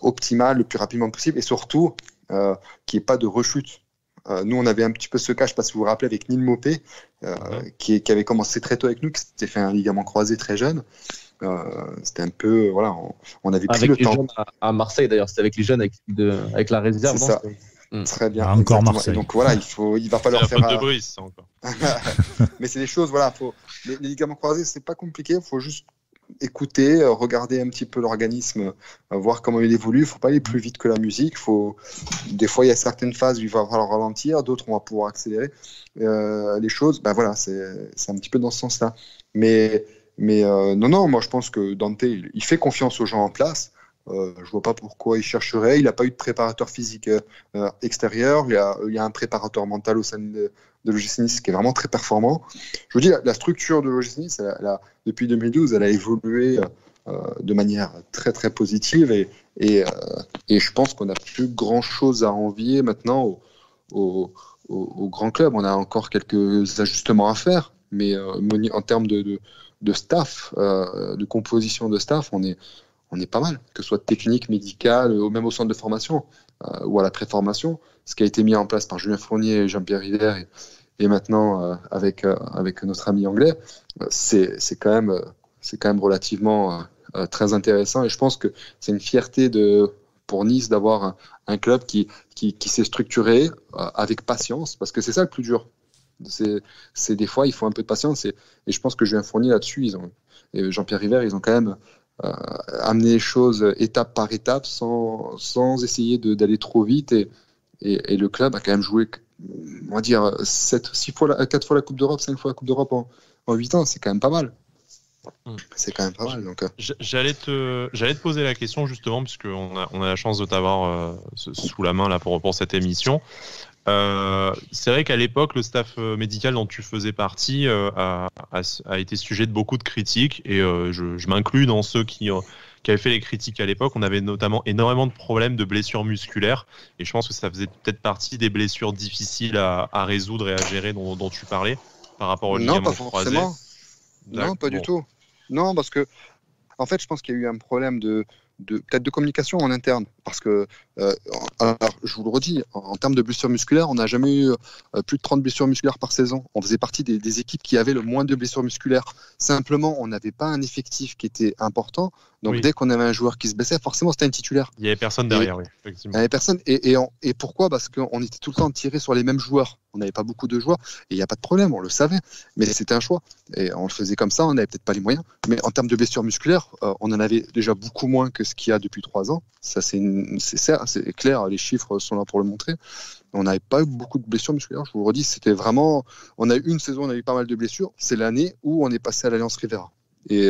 optimal le plus rapidement possible et surtout qu'il n'y ait pas de rechute. Nous, on avait un petit peu ce cas, je ne sais pas si vous vous rappelez, avec Neil Maupay, qui avait commencé très tôt avec nous, qui s'était fait un ligament croisé très jeune. C'était un peu, on avait pris le temps. À Marseille d'ailleurs, c'était avec les jeunes, avec la réserve. C'est ça. Très bien. Encore Marseille. Et donc il va falloir faire. Un peu de bruit, ça encore. Mais c'est des choses, les ligaments croisés, c'est pas compliqué, il faut juste écouter, regarder un petit peu l'organisme, voir comment il évolue. Il ne faut pas aller plus vite que la musique. Des fois, il y a certaines phases où il va falloir ralentir, d'autres, on va pouvoir accélérer les choses. C'est un petit peu dans ce sens-là. Mais non, moi, je pense que Dante, il fait confiance aux gens en place. Je ne vois pas pourquoi il chercherait. Il n'a pas eu de préparateur physique extérieur. Il y a un préparateur mental au sein de l'OGC Nice qui est vraiment très performant. Je vous dis, la structure de l'OGC Nice, depuis 2012, elle a évolué de manière très très positive et je pense qu'on n'a plus grand-chose à envier maintenant au grand club. On a encore quelques ajustements à faire, mais en termes de staff, de composition de staff, on est pas mal, que ce soit technique, médical, ou même au centre de formation ou à la préformation. Ce qui a été mis en place par Julien Fournier et Jean-Pierre River et maintenant avec notre ami anglais, c'est quand même relativement très intéressant. Et je pense que c'est une fierté pour Nice d'avoir un club qui s'est structuré avec patience, parce que c'est ça le plus dur. C'est des fois, il faut un peu de patience. Et je pense que Julien Fournier, là-dessus, et Jean-Pierre River, ils ont quand même amener les choses étape par étape sans essayer d'aller trop vite et le club a quand même joué, on va dire, 4 fois la Coupe d'Europe, 5 fois la Coupe d'Europe en 8 ans, c'est quand même pas mal. C'est quand même pas mal. Donc, J'allais te poser la question justement, puisqu'on a la chance de t'avoir sous la main là pour cette émission. C'est vrai qu'à l'époque, le staff médical dont tu faisais partie a été sujet de beaucoup de critiques et je m'inclus dans ceux qui avaient fait les critiques à l'époque. On avait notamment énormément de problèmes de blessures musculaires et je pense que ça faisait peut-être partie des blessures difficiles à résoudre et à gérer dont tu parlais par rapport aux ligaments croisés. Non, pas du tout. Non, parce que en fait, je pense qu'il y a eu un problème peut-être de communication en interne. Parce que, alors, je vous le redis, en termes de blessures musculaires, on n'a jamais eu plus de 30 blessures musculaires par saison. On faisait partie des équipes qui avaient le moins de blessures musculaires. Simplement, on n'avait pas un effectif qui était important. Donc, dès qu'on avait un joueur qui se blessait, forcément, c'était un titulaire. Il n'y avait personne derrière, oui, effectivement. Il n'y avait personne. Et pourquoi ? Parce qu'on était tout le temps tiré sur les mêmes joueurs. On n'avait pas beaucoup de joueurs. Et il n'y a pas de problème, on le savait. Mais c'était un choix. Et on le faisait comme ça, on n'avait peut-être pas les moyens. Mais en termes de blessures musculaires, on en avait déjà beaucoup moins que ce qu'il y a depuis 3 ans. Ça, c'est clair, les chiffres sont là pour le montrer. On n'avait pas eu beaucoup de blessures musculaires, je vous le redis. C'était vraiment. On a eu une saison, on a eu pas mal de blessures. C'est l'année où on est passé à l'Alliance Rivera. Et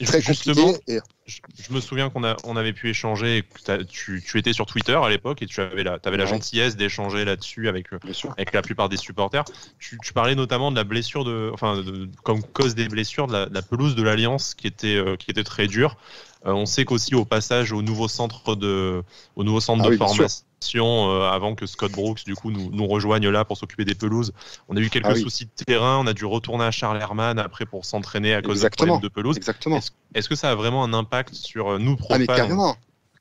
très compliqué. Je me souviens qu'on avait pu échanger. Tu étais sur Twitter à l'époque et tu avais la gentillesse d'échanger là-dessus avec la plupart des supporters. Tu parlais notamment de la blessure comme cause des blessures de la pelouse de l'Alliance qui était très dure. On sait qu'aussi au passage au nouveau centre de formation, avant que Scott Brooks du coup nous rejoigne là pour s'occuper des pelouses, on a eu quelques soucis de terrain, on a dû retourner à Charles Herman après pour s'entraîner à cause de problèmes de pelouse. Exactement. Est-ce que ça a vraiment un impact sur nous pro-fans ? Mais carrément.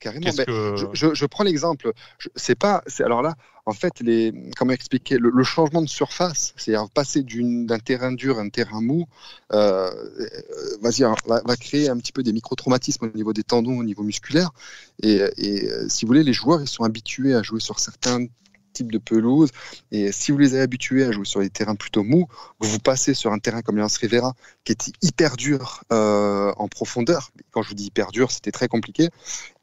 Je prends l'exemple. Alors là, en fait, comment expliquer le changement de surface, c'est-à-dire passer d'un terrain dur à un terrain mou, va créer un petit peu des micro-traumatismes au niveau des tendons, au niveau musculaire. Et si vous voulez, les joueurs, ils sont habitués à jouer sur certains type de pelouse, et si vous les avez habitués à jouer sur des terrains plutôt mous, vous passez sur un terrain comme l'Alliance Rivera qui était hyper dur en profondeur. Quand je vous dis hyper dur, c'était très compliqué,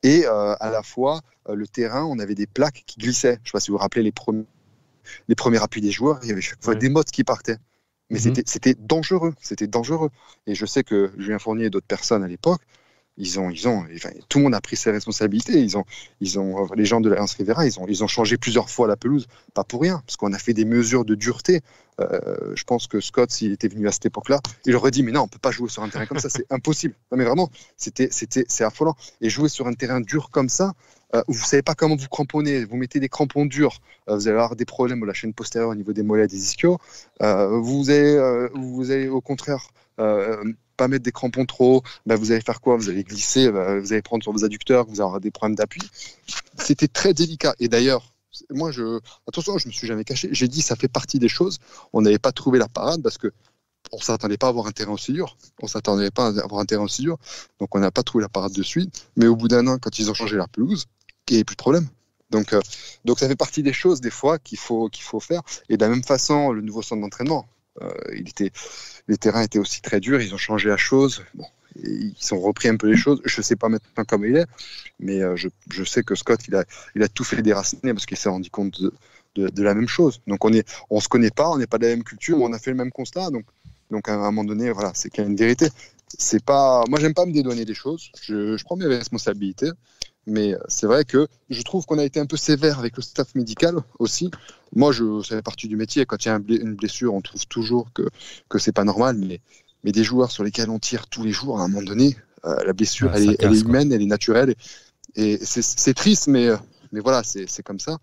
et à la fois le terrain, on avait des plaques qui glissaient. Je ne sais pas si vous vous rappelez les premiers appuis des joueurs, il y avait chaque fois des mottes qui partaient. Mais c'était dangereux, et je sais que Julien Fournier et d'autres personnes à l'époque, tout le monde a pris ses responsabilités. Les gens de l'Alliance Rivera, ils ont changé plusieurs fois la pelouse, pas pour rien, parce qu'on a fait des mesures de dureté. Je pense que Scott, s'il était venu à cette époque-là, il aurait dit mais non, on peut pas jouer sur un terrain comme ça, c'est impossible. Non mais vraiment, c'est affolant. Et jouer sur un terrain dur comme ça, où vous savez pas comment vous cramponner, vous mettez des crampons durs, vous allez avoir des problèmes à la chaîne postérieure au niveau des mollets et des ischios. Vous allez au contraire pas mettre des crampons trop hauts, vous allez faire quoi ? Vous allez glisser, vous allez prendre sur vos adducteurs, vous allez avoir des problèmes d'appui. C'était très délicat. Et d'ailleurs, moi, attention, je me suis jamais caché. J'ai dit, ça fait partie des choses. On n'avait pas trouvé la parade parce que on s'attendait pas à avoir un terrain aussi dur. Donc on n'a pas trouvé la parade de suite. Mais au bout d'un an, quand ils ont changé la pelouse, il n'y avait plus de problème. Donc ça fait partie des choses des fois qu'il faut faire. Et de la même façon, le nouveau centre d'entraînement. Les terrains étaient aussi très durs, ils ont changé la chose, ils ont repris un peu les choses. Je ne sais pas maintenant comment il est, mais je sais que Scott il a tout fait déraciner parce qu'il s'est rendu compte de la même chose. Donc on se connaît pas, on n'est pas de la même culture, on a fait le même constat, donc à un moment donné, voilà, c'est qu'il y a une vérité. Moi j'aime pas me dédouaner des choses, je prends mes responsabilités. Mais c'est vrai que je trouve qu'on a été un peu sévère avec le staff médical aussi. Moi, ça fait partie du métier. Quand il y a une blessure, on trouve toujours que c'est pas normal. Mais des joueurs sur lesquels on tire tous les jours, à un moment donné, la blessure, elle est humaine, elle est naturelle. Et c'est triste, mais voilà, c'est comme ça.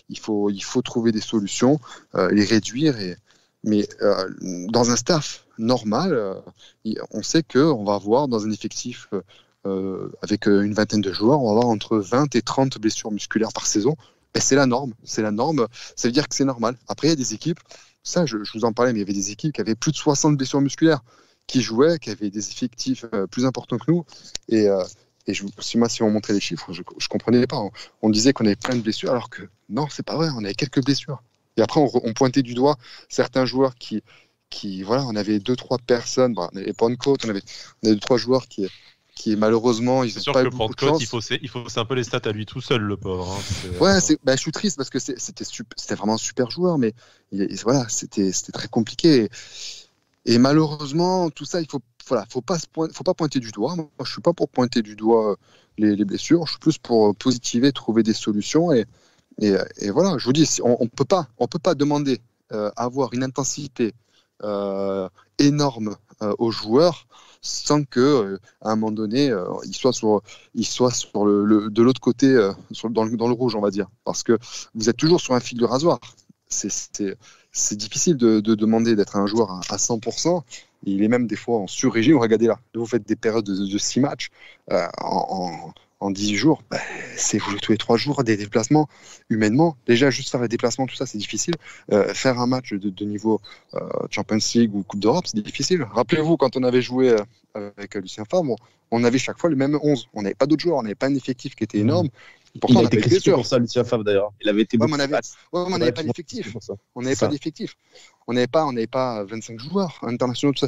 Il faut trouver des solutions, les réduire. Mais dans un staff normal, on sait qu'on va avoir dans un effectif... avec une vingtaine de joueurs, on va avoir entre 20 et 30 blessures musculaires par saison. Et c'est la norme. Ça veut dire que c'est normal. Après, il y a des équipes, ça je vous en parlais, mais il y avait des équipes qui avaient plus de 60 blessures musculaires, qui jouaient, qui avaient des effectifs plus importants que nous. Et si on montrait les chiffres, je comprenais pas. On disait qu'on avait plein de blessures, alors que non, c'est pas vrai, on avait quelques blessures. Et après, on pointait du doigt certains joueurs qui voilà, on avait 2-3 personnes, on n'avait pas une côte, on avait 2-3 joueurs qui malheureusement ils n'ont pas eu beaucoup de chance. Il faut c'est un peu les stats à lui tout seul, le pauvre. Je suis triste parce que c'était vraiment un super joueur, mais voilà, c'était très compliqué. Et malheureusement, tout ça, faut pas pointer du doigt. Moi, je suis pas pour pointer du doigt les blessures. Je suis plus pour positiver, trouver des solutions. Et voilà, je vous dis, on peut pas demander avoir une intensité énorme aux joueurs sans que à un moment donné ils soient sur de l'autre côté dans le rouge, on va dire, parce que vous êtes toujours sur un fil de rasoir. c'est difficile de demander d'être un joueur à 100%. Il est même des fois en sur-régime. Regardez là, vous faites des périodes de 6 matchs en 18 jours. C'est vous tous les 3 jours des déplacements. Humainement, déjà, juste faire les déplacements, tout ça, c'est difficile. Faire un match de niveau Champions League ou Coupe d'Europe, c'est difficile. Rappelez-vous, quand on avait joué avec Lucien Favre, on avait chaque fois le même 11. On n'avait pas d'autres joueurs, on n'avait pas un effectif qui était énorme. Pourtant, il a été critiqué pour ça, Lucien Favre, d'ailleurs. Il avait été on n'avait pas d'effectif. On n'avait pas d'effectif. On n'avait pas 25 joueurs internationaux, tout ça.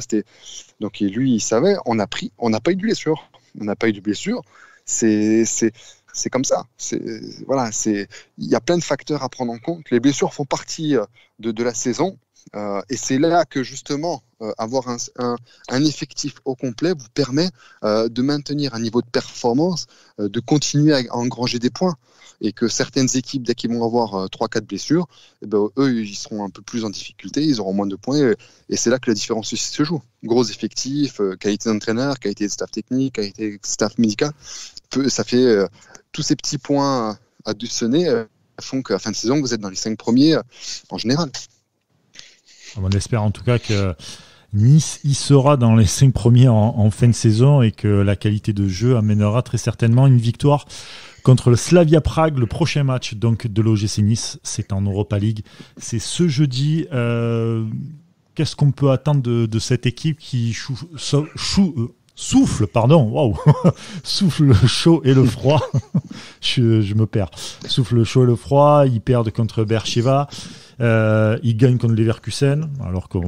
Donc lui, il savait. On n'a pas eu de blessure. C'est comme ça. Il y a plein de facteurs à prendre en compte. Les blessures font partie de la saison. Et c'est là que justement avoir un effectif au complet vous permet de maintenir un niveau de performance, de continuer à engranger des points, et que certaines équipes, dès qu'ils vont avoir 3-4 blessures, eux ils seront un peu plus en difficulté, ils auront moins de points, et c'est là que la différence se joue. Gros effectifs, qualité d'entraîneur, qualité de staff technique, qualité de staff médical, ça fait tous ces petits points additionnés font qu'à la fin de saison vous êtes dans les 5 premiers en général. On espère en tout cas que Nice y sera dans les 5 premiers en fin de saison et que la qualité de jeu amènera très certainement une victoire contre le Slavia Prague. Le prochain match donc de l'OGC Nice, c'est en Europa League. C'est ce jeudi. Qu'est-ce qu'on peut attendre de cette équipe qui souffle, souffle le chaud et le froid. je me perds. Souffle le chaud et le froid. Ils perdent contre Beersheva. Ils gagnent contre Leverkusen. Alors que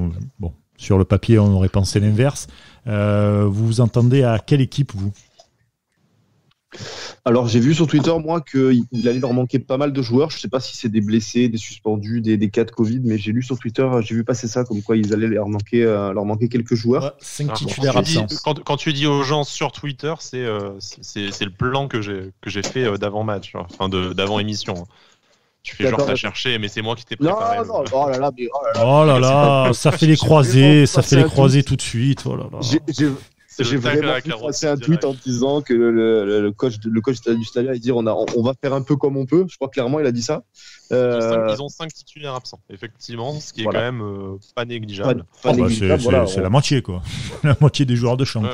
sur le papier, on aurait pensé l'inverse. Vous vous entendez à quelle équipe, vous ? Alors, j'ai vu sur Twitter, moi, qu'il allait leur manquer pas mal de joueurs. Je ne sais pas si c'est des blessés, des suspendus, des cas de Covid, mais j'ai lu sur Twitter, j'ai vu passer ça, comme quoi ils allaient leur manquer quelques joueurs. Ouais, 5 titulaires absents. Quand tu dis aux gens sur Twitter, c'est le plan que j'ai fait d'avant-match, enfin d'avant-émission. Tu fais genre t'as cherché, mais c'est moi qui t'ai préparé. Non, oh là là, oh là là, ça fait les croisés, tout de suite. Oh là là. J'ai vraiment passé un tweet en disant que le coach du Slavia, il dit on va faire un peu comme on peut. Je crois clairement il a dit ça. Ils ont 5 titulaires absents, effectivement, ce qui est quand même pas négligeable. C'est la moitié, quoi. La moitié des joueurs de champ.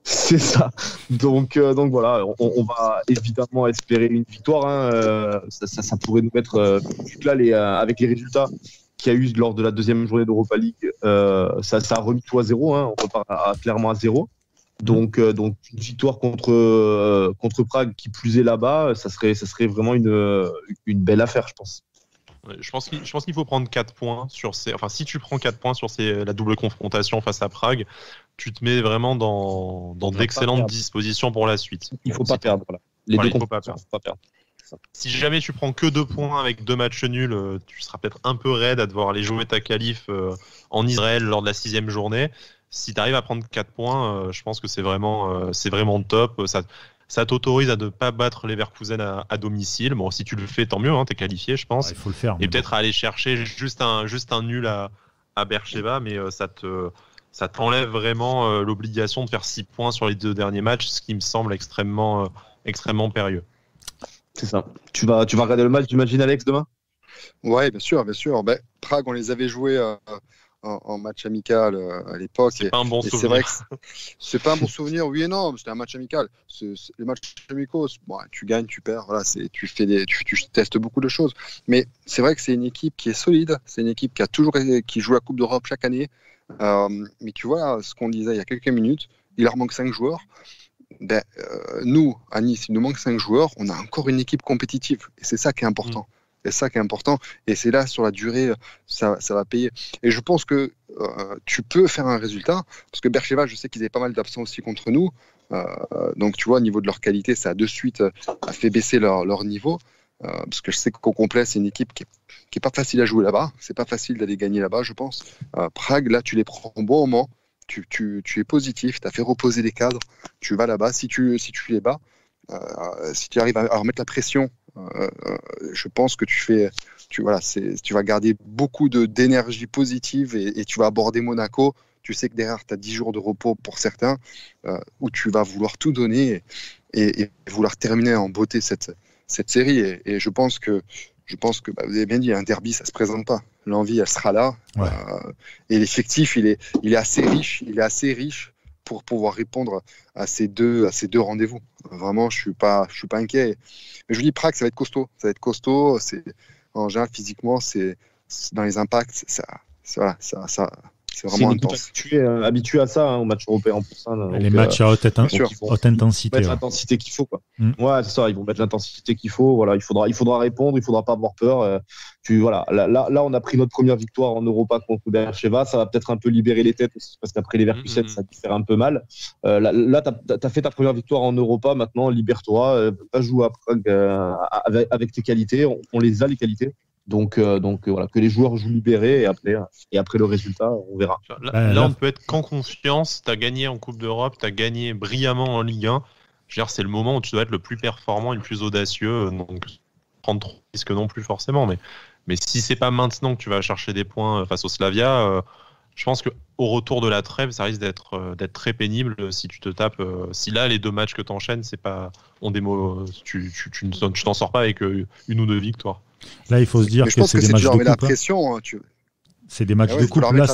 C'est ça. Donc voilà, on va évidemment espérer une victoire. Ça pourrait nous mettre là avec les résultats qu'il y a eu lors de la deuxième journée d'Europa League. Ça a remis tout à 0. On repart clairement à 0. Donc une victoire contre Prague, qui plus est là-bas, ça serait vraiment une belle affaire, je pense. Je pense qu'il faut prendre 4 points sur si tu prends 4 points sur la double confrontation face à Prague, tu te mets vraiment dans d'excellentes dispositions pour la suite. Il ne faut pas perdre. Voilà. Il ne faut pas perdre. Si jamais tu prends que 2 points avec 2 matchs nuls, tu seras peut-être un peu raide à devoir aller jouer ta qualif en Israël lors de la 6e journée. Si tu arrives à prendre 4 points, je pense que c'est vraiment top. Ça t'autorise à ne pas battre Leverkusen à domicile. Bon, si tu le fais, tant mieux, t'es qualifié, je pense. Il faut le faire. Et peut-être aller chercher juste un nul à Beersheva, mais ça t'enlève vraiment l'obligation de faire 6 points sur les 2 derniers matchs, ce qui me semble extrêmement C'est ça. Tu vas regarder le match, j'imagine, Alex, demain ? Ouais, bien sûr. Prague, on les avait joués en match amical à l'époque. C'est pas un bon souvenir. C'est vrai que c'est pas un bon souvenir, oui et non. C'était un match amical. Les matchs amicaux, tu gagnes, tu perds. Voilà, tu testes beaucoup de choses. Mais c'est vrai que c'est une équipe qui est solide. C'est une équipe qui joue la Coupe d'Europe chaque année. Mais tu vois, ce qu'on disait il y a quelques minutes, il leur manque 5 joueurs. Nous, à Nice, il nous manque 5 joueurs. On a encore une équipe compétitive. Et c'est ça qui est important. Et c'est là, sur la durée, ça va payer. Et je pense que tu peux faire un résultat, parce que Beersheva, je sais qu'ils avaient pas mal d'absents aussi contre nous. Donc, tu vois, au niveau de leur qualité, ça a de suite fait baisser leur niveau. Parce que je sais qu'au complet, c'est une équipe qui est pas facile à jouer là-bas. C'est pas facile d'aller gagner là-bas, je pense. Prague, là, tu les prends au bon moment. Tu es positif, tu as fait reposer les cadres. Tu vas là-bas. Si tu les bats, si tu arrives à remettre la pression, je pense que tu vas garder beaucoup d'énergie positive et tu vas aborder Monaco. Tu sais que derrière, tu as 10 jours de repos pour certains, où tu vas vouloir tout donner et vouloir terminer en beauté cette série. Et je pense que je pense que vous avez bien dit, un derby, ça se présente pas. L'envie, elle sera là. Ouais. Et l'effectif, il est assez riche. Il est assez riche pour pouvoir répondre à ces deux rendez-vous. Vraiment, je suis pas inquiet. Mais je vous dis, Prague, ça va être costaud. Ça va être costaud. En général, physiquement, c'est dans les impacts, c'est vraiment intense. Habitué à ça, au match européen pour ça. Les matchs à haute intensité. Ils vont mettre l'intensité qu'il faut, quoi. Ouais, c'est ça. Ils vont mettre l'intensité qu'il faut. Voilà, il faudra répondre. Il faudra pas avoir peur. Voilà. Là, on a pris notre première victoire en Europa contre Beersheva. Ça va peut-être un peu libérer les têtes aussi, parce qu'après Leverkusen, ça diffère un peu mal. Là, t'as fait ta première victoire en Europa. Maintenant, libère-toi. Va jouer à Prague avec tes qualités. On les a, les qualités. Donc voilà, que les joueurs jouent libérés et après le résultat, on verra. Là, on ne peut être qu'en confiance. Tu as gagné en Coupe d'Europe, tu as gagné brillamment en Ligue 1. Je veux dire, c'est le moment où tu dois être le plus performant et le plus audacieux. Donc, prendre trop de risques non plus forcément. Mais si c'est pas maintenant que tu vas chercher des points face au Slavia, je pense qu'au retour de la trêve, ça risque d'être très pénible si tu te tapes. Si là, les 2 matchs que tu enchaînes, tu t'en sors pas avec une ou 2 victoires. Là, il faut se dire que c'est des matchs de coupe. La pression, c'est des matchs de coupe. Là,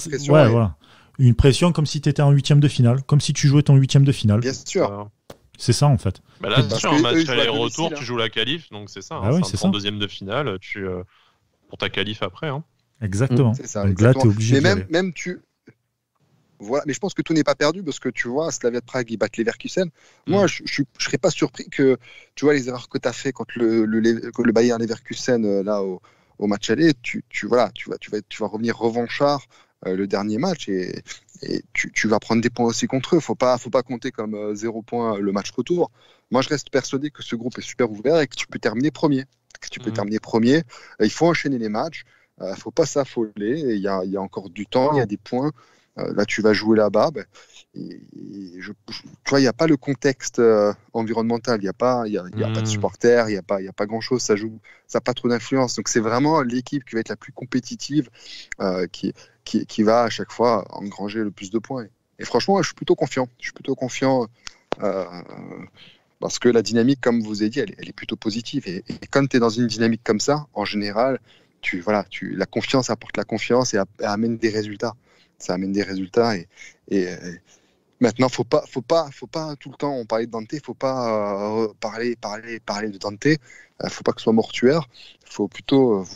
voilà. Une pression comme si tu étais en 8e de finale, comme si tu jouais ton 8e de finale. Bien sûr. C'est ça, en fait. Là, sur un match aller-retour, tu joues la qualif, donc c'est ça. C'est en 2e de finale, pour ta qualif après. Exactement. C'est ça, donc exactement. Là, tu es obligé de même tu... Voilà, mais je pense que tout n'est pas perdu parce que tu vois, Slavia de Prague, ils battent Leverkusen. Moi, je serais pas surpris que tu vois les erreurs que tu as fait contre le Bayern Leverkusen là au match aller. Tu vas revenir revanchard le dernier match et tu vas prendre des points aussi contre eux. Faut pas compter comme 0 point le match retour. Moi, je reste persuadé que ce groupe est super ouvert et que tu peux terminer premier. Il faut enchaîner les matchs. Faut pas s'affoler. Il y a encore du temps. Il y a des points. Là, tu vas jouer là-bas. Tu vois, il n'y a pas le contexte environnemental. Il n'y a pas de supporters. Il n'y a pas grand-chose. Ça n'a pas trop d'influence. Donc, c'est vraiment l'équipe qui va être la plus compétitive qui va à chaque fois engranger le plus de points. Et franchement, je suis plutôt confiant. Parce que la dynamique, comme vous avez dit, elle est plutôt positive. Et quand tu es dans une dynamique comme ça, en général, la confiance apporte la confiance et amène des résultats. Ça amène des résultats et maintenant faut pas tout le temps on parlait de Dante, faut pas parler de Dante, faut pas que ce soit mortuaire, faut plutôt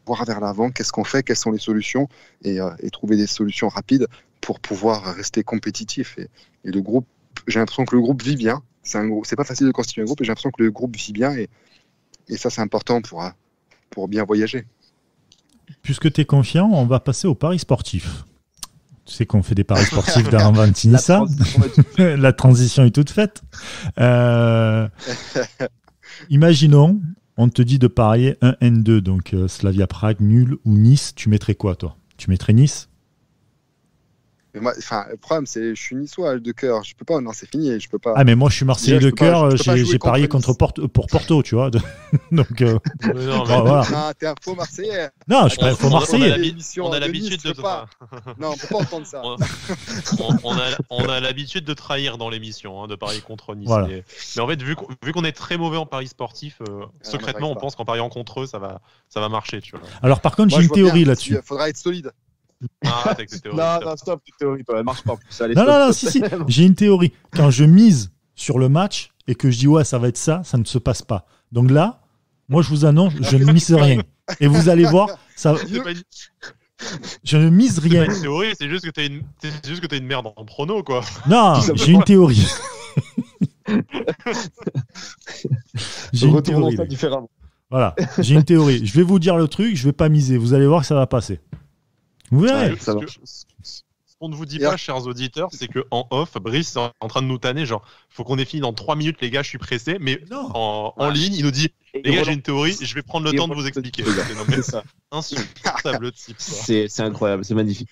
voir vers l'avant, qu'est-ce qu'on fait, quelles sont les solutions et trouver des solutions rapides pour pouvoir rester compétitif et le groupe, j'ai l'impression que le groupe vit bien, c'est pas facile de constituer un groupe et j'ai l'impression que le groupe vit bien et ça c'est important pour bien voyager. Puisque tu es confiant, on va passer au paris sportif. Tu sais qu'on fait des paris sportifs dans Vantinissa. La transition est toute faite. Imaginons, on te dit de parier 1 N2, donc Slavia Prague, nul ou Nice. Tu mettrais quoi, toi? Tu mettrais Nice? Moi, le problème, c'est je suis niçois de cœur. Je peux pas, non, c'est fini. Je peux pas. Ah, mais moi, je suis Marseillais de cœur. J'ai parié pour Porto, tu vois. Donc, voilà. Non, t'es un faux Marseillais. Non, je suis pas un faux Marseillais. On a l'habitude de pas. Non, on peut pas entendre ça. On a l'habitude de trahir dans l'émission, de parier contre Nice. Voilà. Mais en fait, vu qu'on est très mauvais en paris sportif, secrètement, on pense qu'en pariant contre eux, ça va marcher, tu vois. Alors, par contre, j'ai une théorie là-dessus. Il faudra être solide. Non, stop, tes théories, elle marche pas. Allez, non, si. J'ai une théorie. Quand je mise sur le match et que je dis ouais, ça va être ça ne se passe pas. Donc là, moi, je vous annonce, je ne mise rien. Et vous allez voir, ça. Je ne mise rien. C'est pas une théorie, c'est juste que t'as une merde en prono, quoi. Non, j'ai une théorie. J'ai une théorie. Ça différemment. Voilà, j'ai une théorie. Je vais vous dire le truc, je vais pas miser. Vous allez voir que ça va passer. Vous verrez. Ce qu'on ne vous dit pas, chers auditeurs, c'est qu'en off, Brice est en train de nous tanner, genre, faut qu'on ait fini dans 3 minutes, les gars, je suis pressé, mais en ligne, il nous dit, les gars, j'ai une théorie, je vais prendre le temps de vous expliquer. C'est ça. Insupportable type. C'est incroyable, c'est magnifique.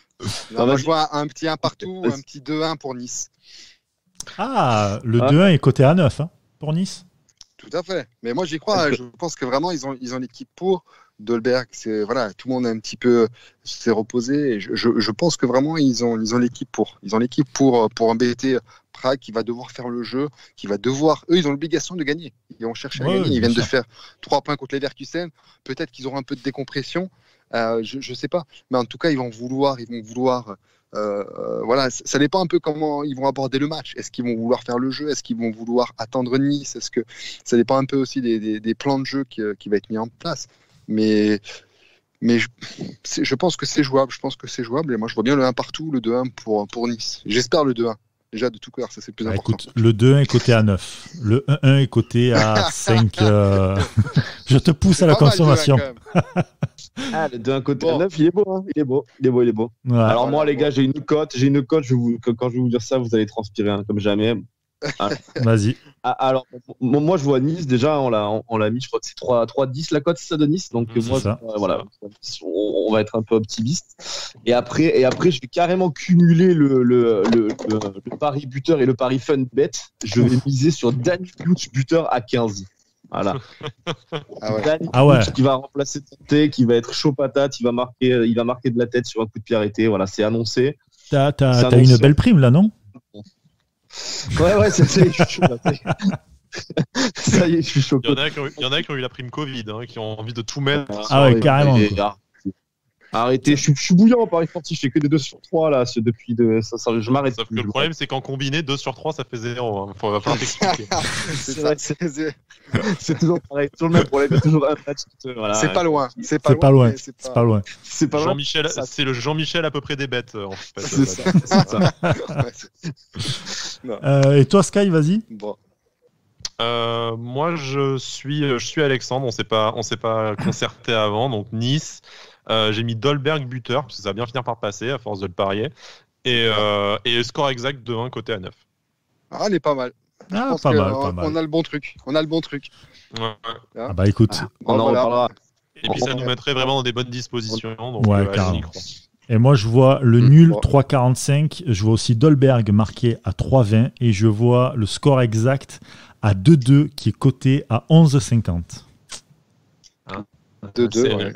Moi, je vois un petit 1 partout, un petit 2-1 pour Nice. Ah, le 2-1 est coté à 9 pour Nice. Tout à fait. Mais moi, j'y crois. Je pense que vraiment, ils ont l'équipe pour. Dolberg, tout le monde un petit peu s'est reposé. Et je pense que vraiment ils ont l'équipe pour. Ils ont l'équipe pour embêter Prague, qui va devoir faire le jeu, eux, ils ont l'obligation de gagner. Ils vont chercher à gagner. Ils viennent de faire 3 points contre Leverkusen. Peut-être qu'ils auront un peu de décompression. Je sais pas. Mais en tout cas, ils vont vouloir. Ça dépend un peu comment ils vont aborder le match. Est-ce qu'ils vont vouloir faire le jeu? Est-ce qu'ils vont vouloir attendre Nice? Est-ce que ça dépend un peu aussi des plans de jeu qui va être mis en place. Mais je pense que c'est jouable. Et moi, je vois bien le 1 partout, le 2-1 pour Nice. J'espère le 2-1. Déjà, de tout cœur, ça c'est le plus important. Écoute, le 2-1 est coté à 9. Le 1-1 est coté à 5. Je te pousse à la consommation. Le 2-1 côté à 9, il est beau. Hein. Il est beau. Ouais, alors moi, les gars, j'ai une cote. Quand je vais vous dire ça, vous allez transpirer comme jamais. Vas-y. Alors, moi, je vois Nice. Déjà, on l'a mis, je crois que c'est 3-10 la cote, c'est ça, de Nice. Donc, moi, voilà, on va être un peu optimiste. Et après, je vais carrément cumuler le pari buteur et le pari fun bet. Je vais miser sur Danny Kluch buteur à 15. Voilà. Danny Kluch qui va remplacer Tonté, qui va être chaud patate. Il va marquer de la tête sur un coup de pied arrêté. Voilà, c'est annoncé. T'as une belle prime là, non? Ouais, ça y est, je suis chaud. Ça y est, je suis chaud. Il y en a qui ont eu la prime Covid, qui ont envie de tout mettre. Carrément. Arrêtez, je suis bouillant en Paris sportif, je fais que des 2 sur 3 là, depuis je m'arrête. Sauf que le problème, c'est qu'en combiné, 2 sur 3, ça fait 0. Il va falloir t'expliquer. C'est toujours pareil, toujours le même problème, il y a toujours un match. Voilà. C'est pas loin. C'est pas loin. Jean-Michel, c'est le Jean-Michel à peu près des bêtes, en fait. C'est ça. Et toi, Sky, vas-y. Bon. Moi, je suis Alexandre, on s'est pas concerté avant, donc Nice. J'ai mis Dolberg buteur, parce que ça va bien finir par passer à force de le parier. Et score exact de 1 côté à 9. Ah, elle est pas mal. Pas mal. On a le bon truc. Ouais. Écoute. On en reparlera. Et puis ça nous mettrait vraiment dans des bonnes dispositions. Donc, carrément. Et moi, je vois le nul 3,45. Je vois aussi Dolberg marqué à 3,20. Et je vois le score exact à 2-2 qui est coté à 11,50. 2-2, ouais.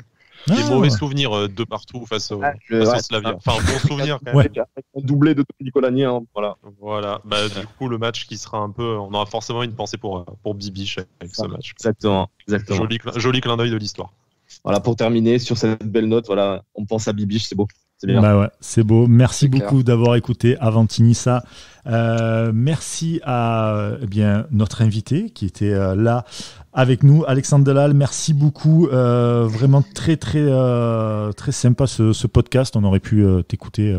Des mauvais souvenirs de partout face au Slavia. Enfin, bon souvenir quand même. Avec un doublé de Nicolas Nier. Voilà. Du coup, le match qui sera un peu. On aura forcément une pensée pour Bibiche avec ce match. Exactement. Joli clin d'œil de l'histoire. Voilà, pour terminer sur cette belle note, voilà, on pense à Bibiche, c'est beau. C'est bien. C'est beau. Merci beaucoup d'avoir écouté Avantinissa. Merci à notre invité qui était là avec nous, Alexandre Delal. Merci beaucoup. Vraiment très, très, très sympa ce podcast. On aurait pu t'écouter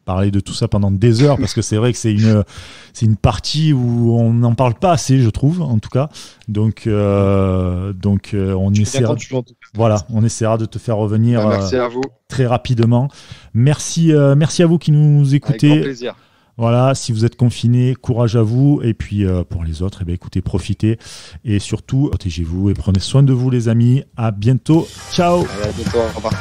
parler de tout ça pendant des heures parce que c'est vrai que c'est une partie où on n'en parle pas assez, je trouve, en tout cas. Donc on essaiera. On essaiera de te faire revenir merci à vous. Très rapidement. Merci à vous qui nous écoutez. Avec grand plaisir. Voilà, si vous êtes confinés, courage à vous. Et puis pour les autres, écoutez, profitez. Et surtout, protégez-vous et prenez soin de vous, les amis. À bientôt. Ciao. À bientôt. Au revoir.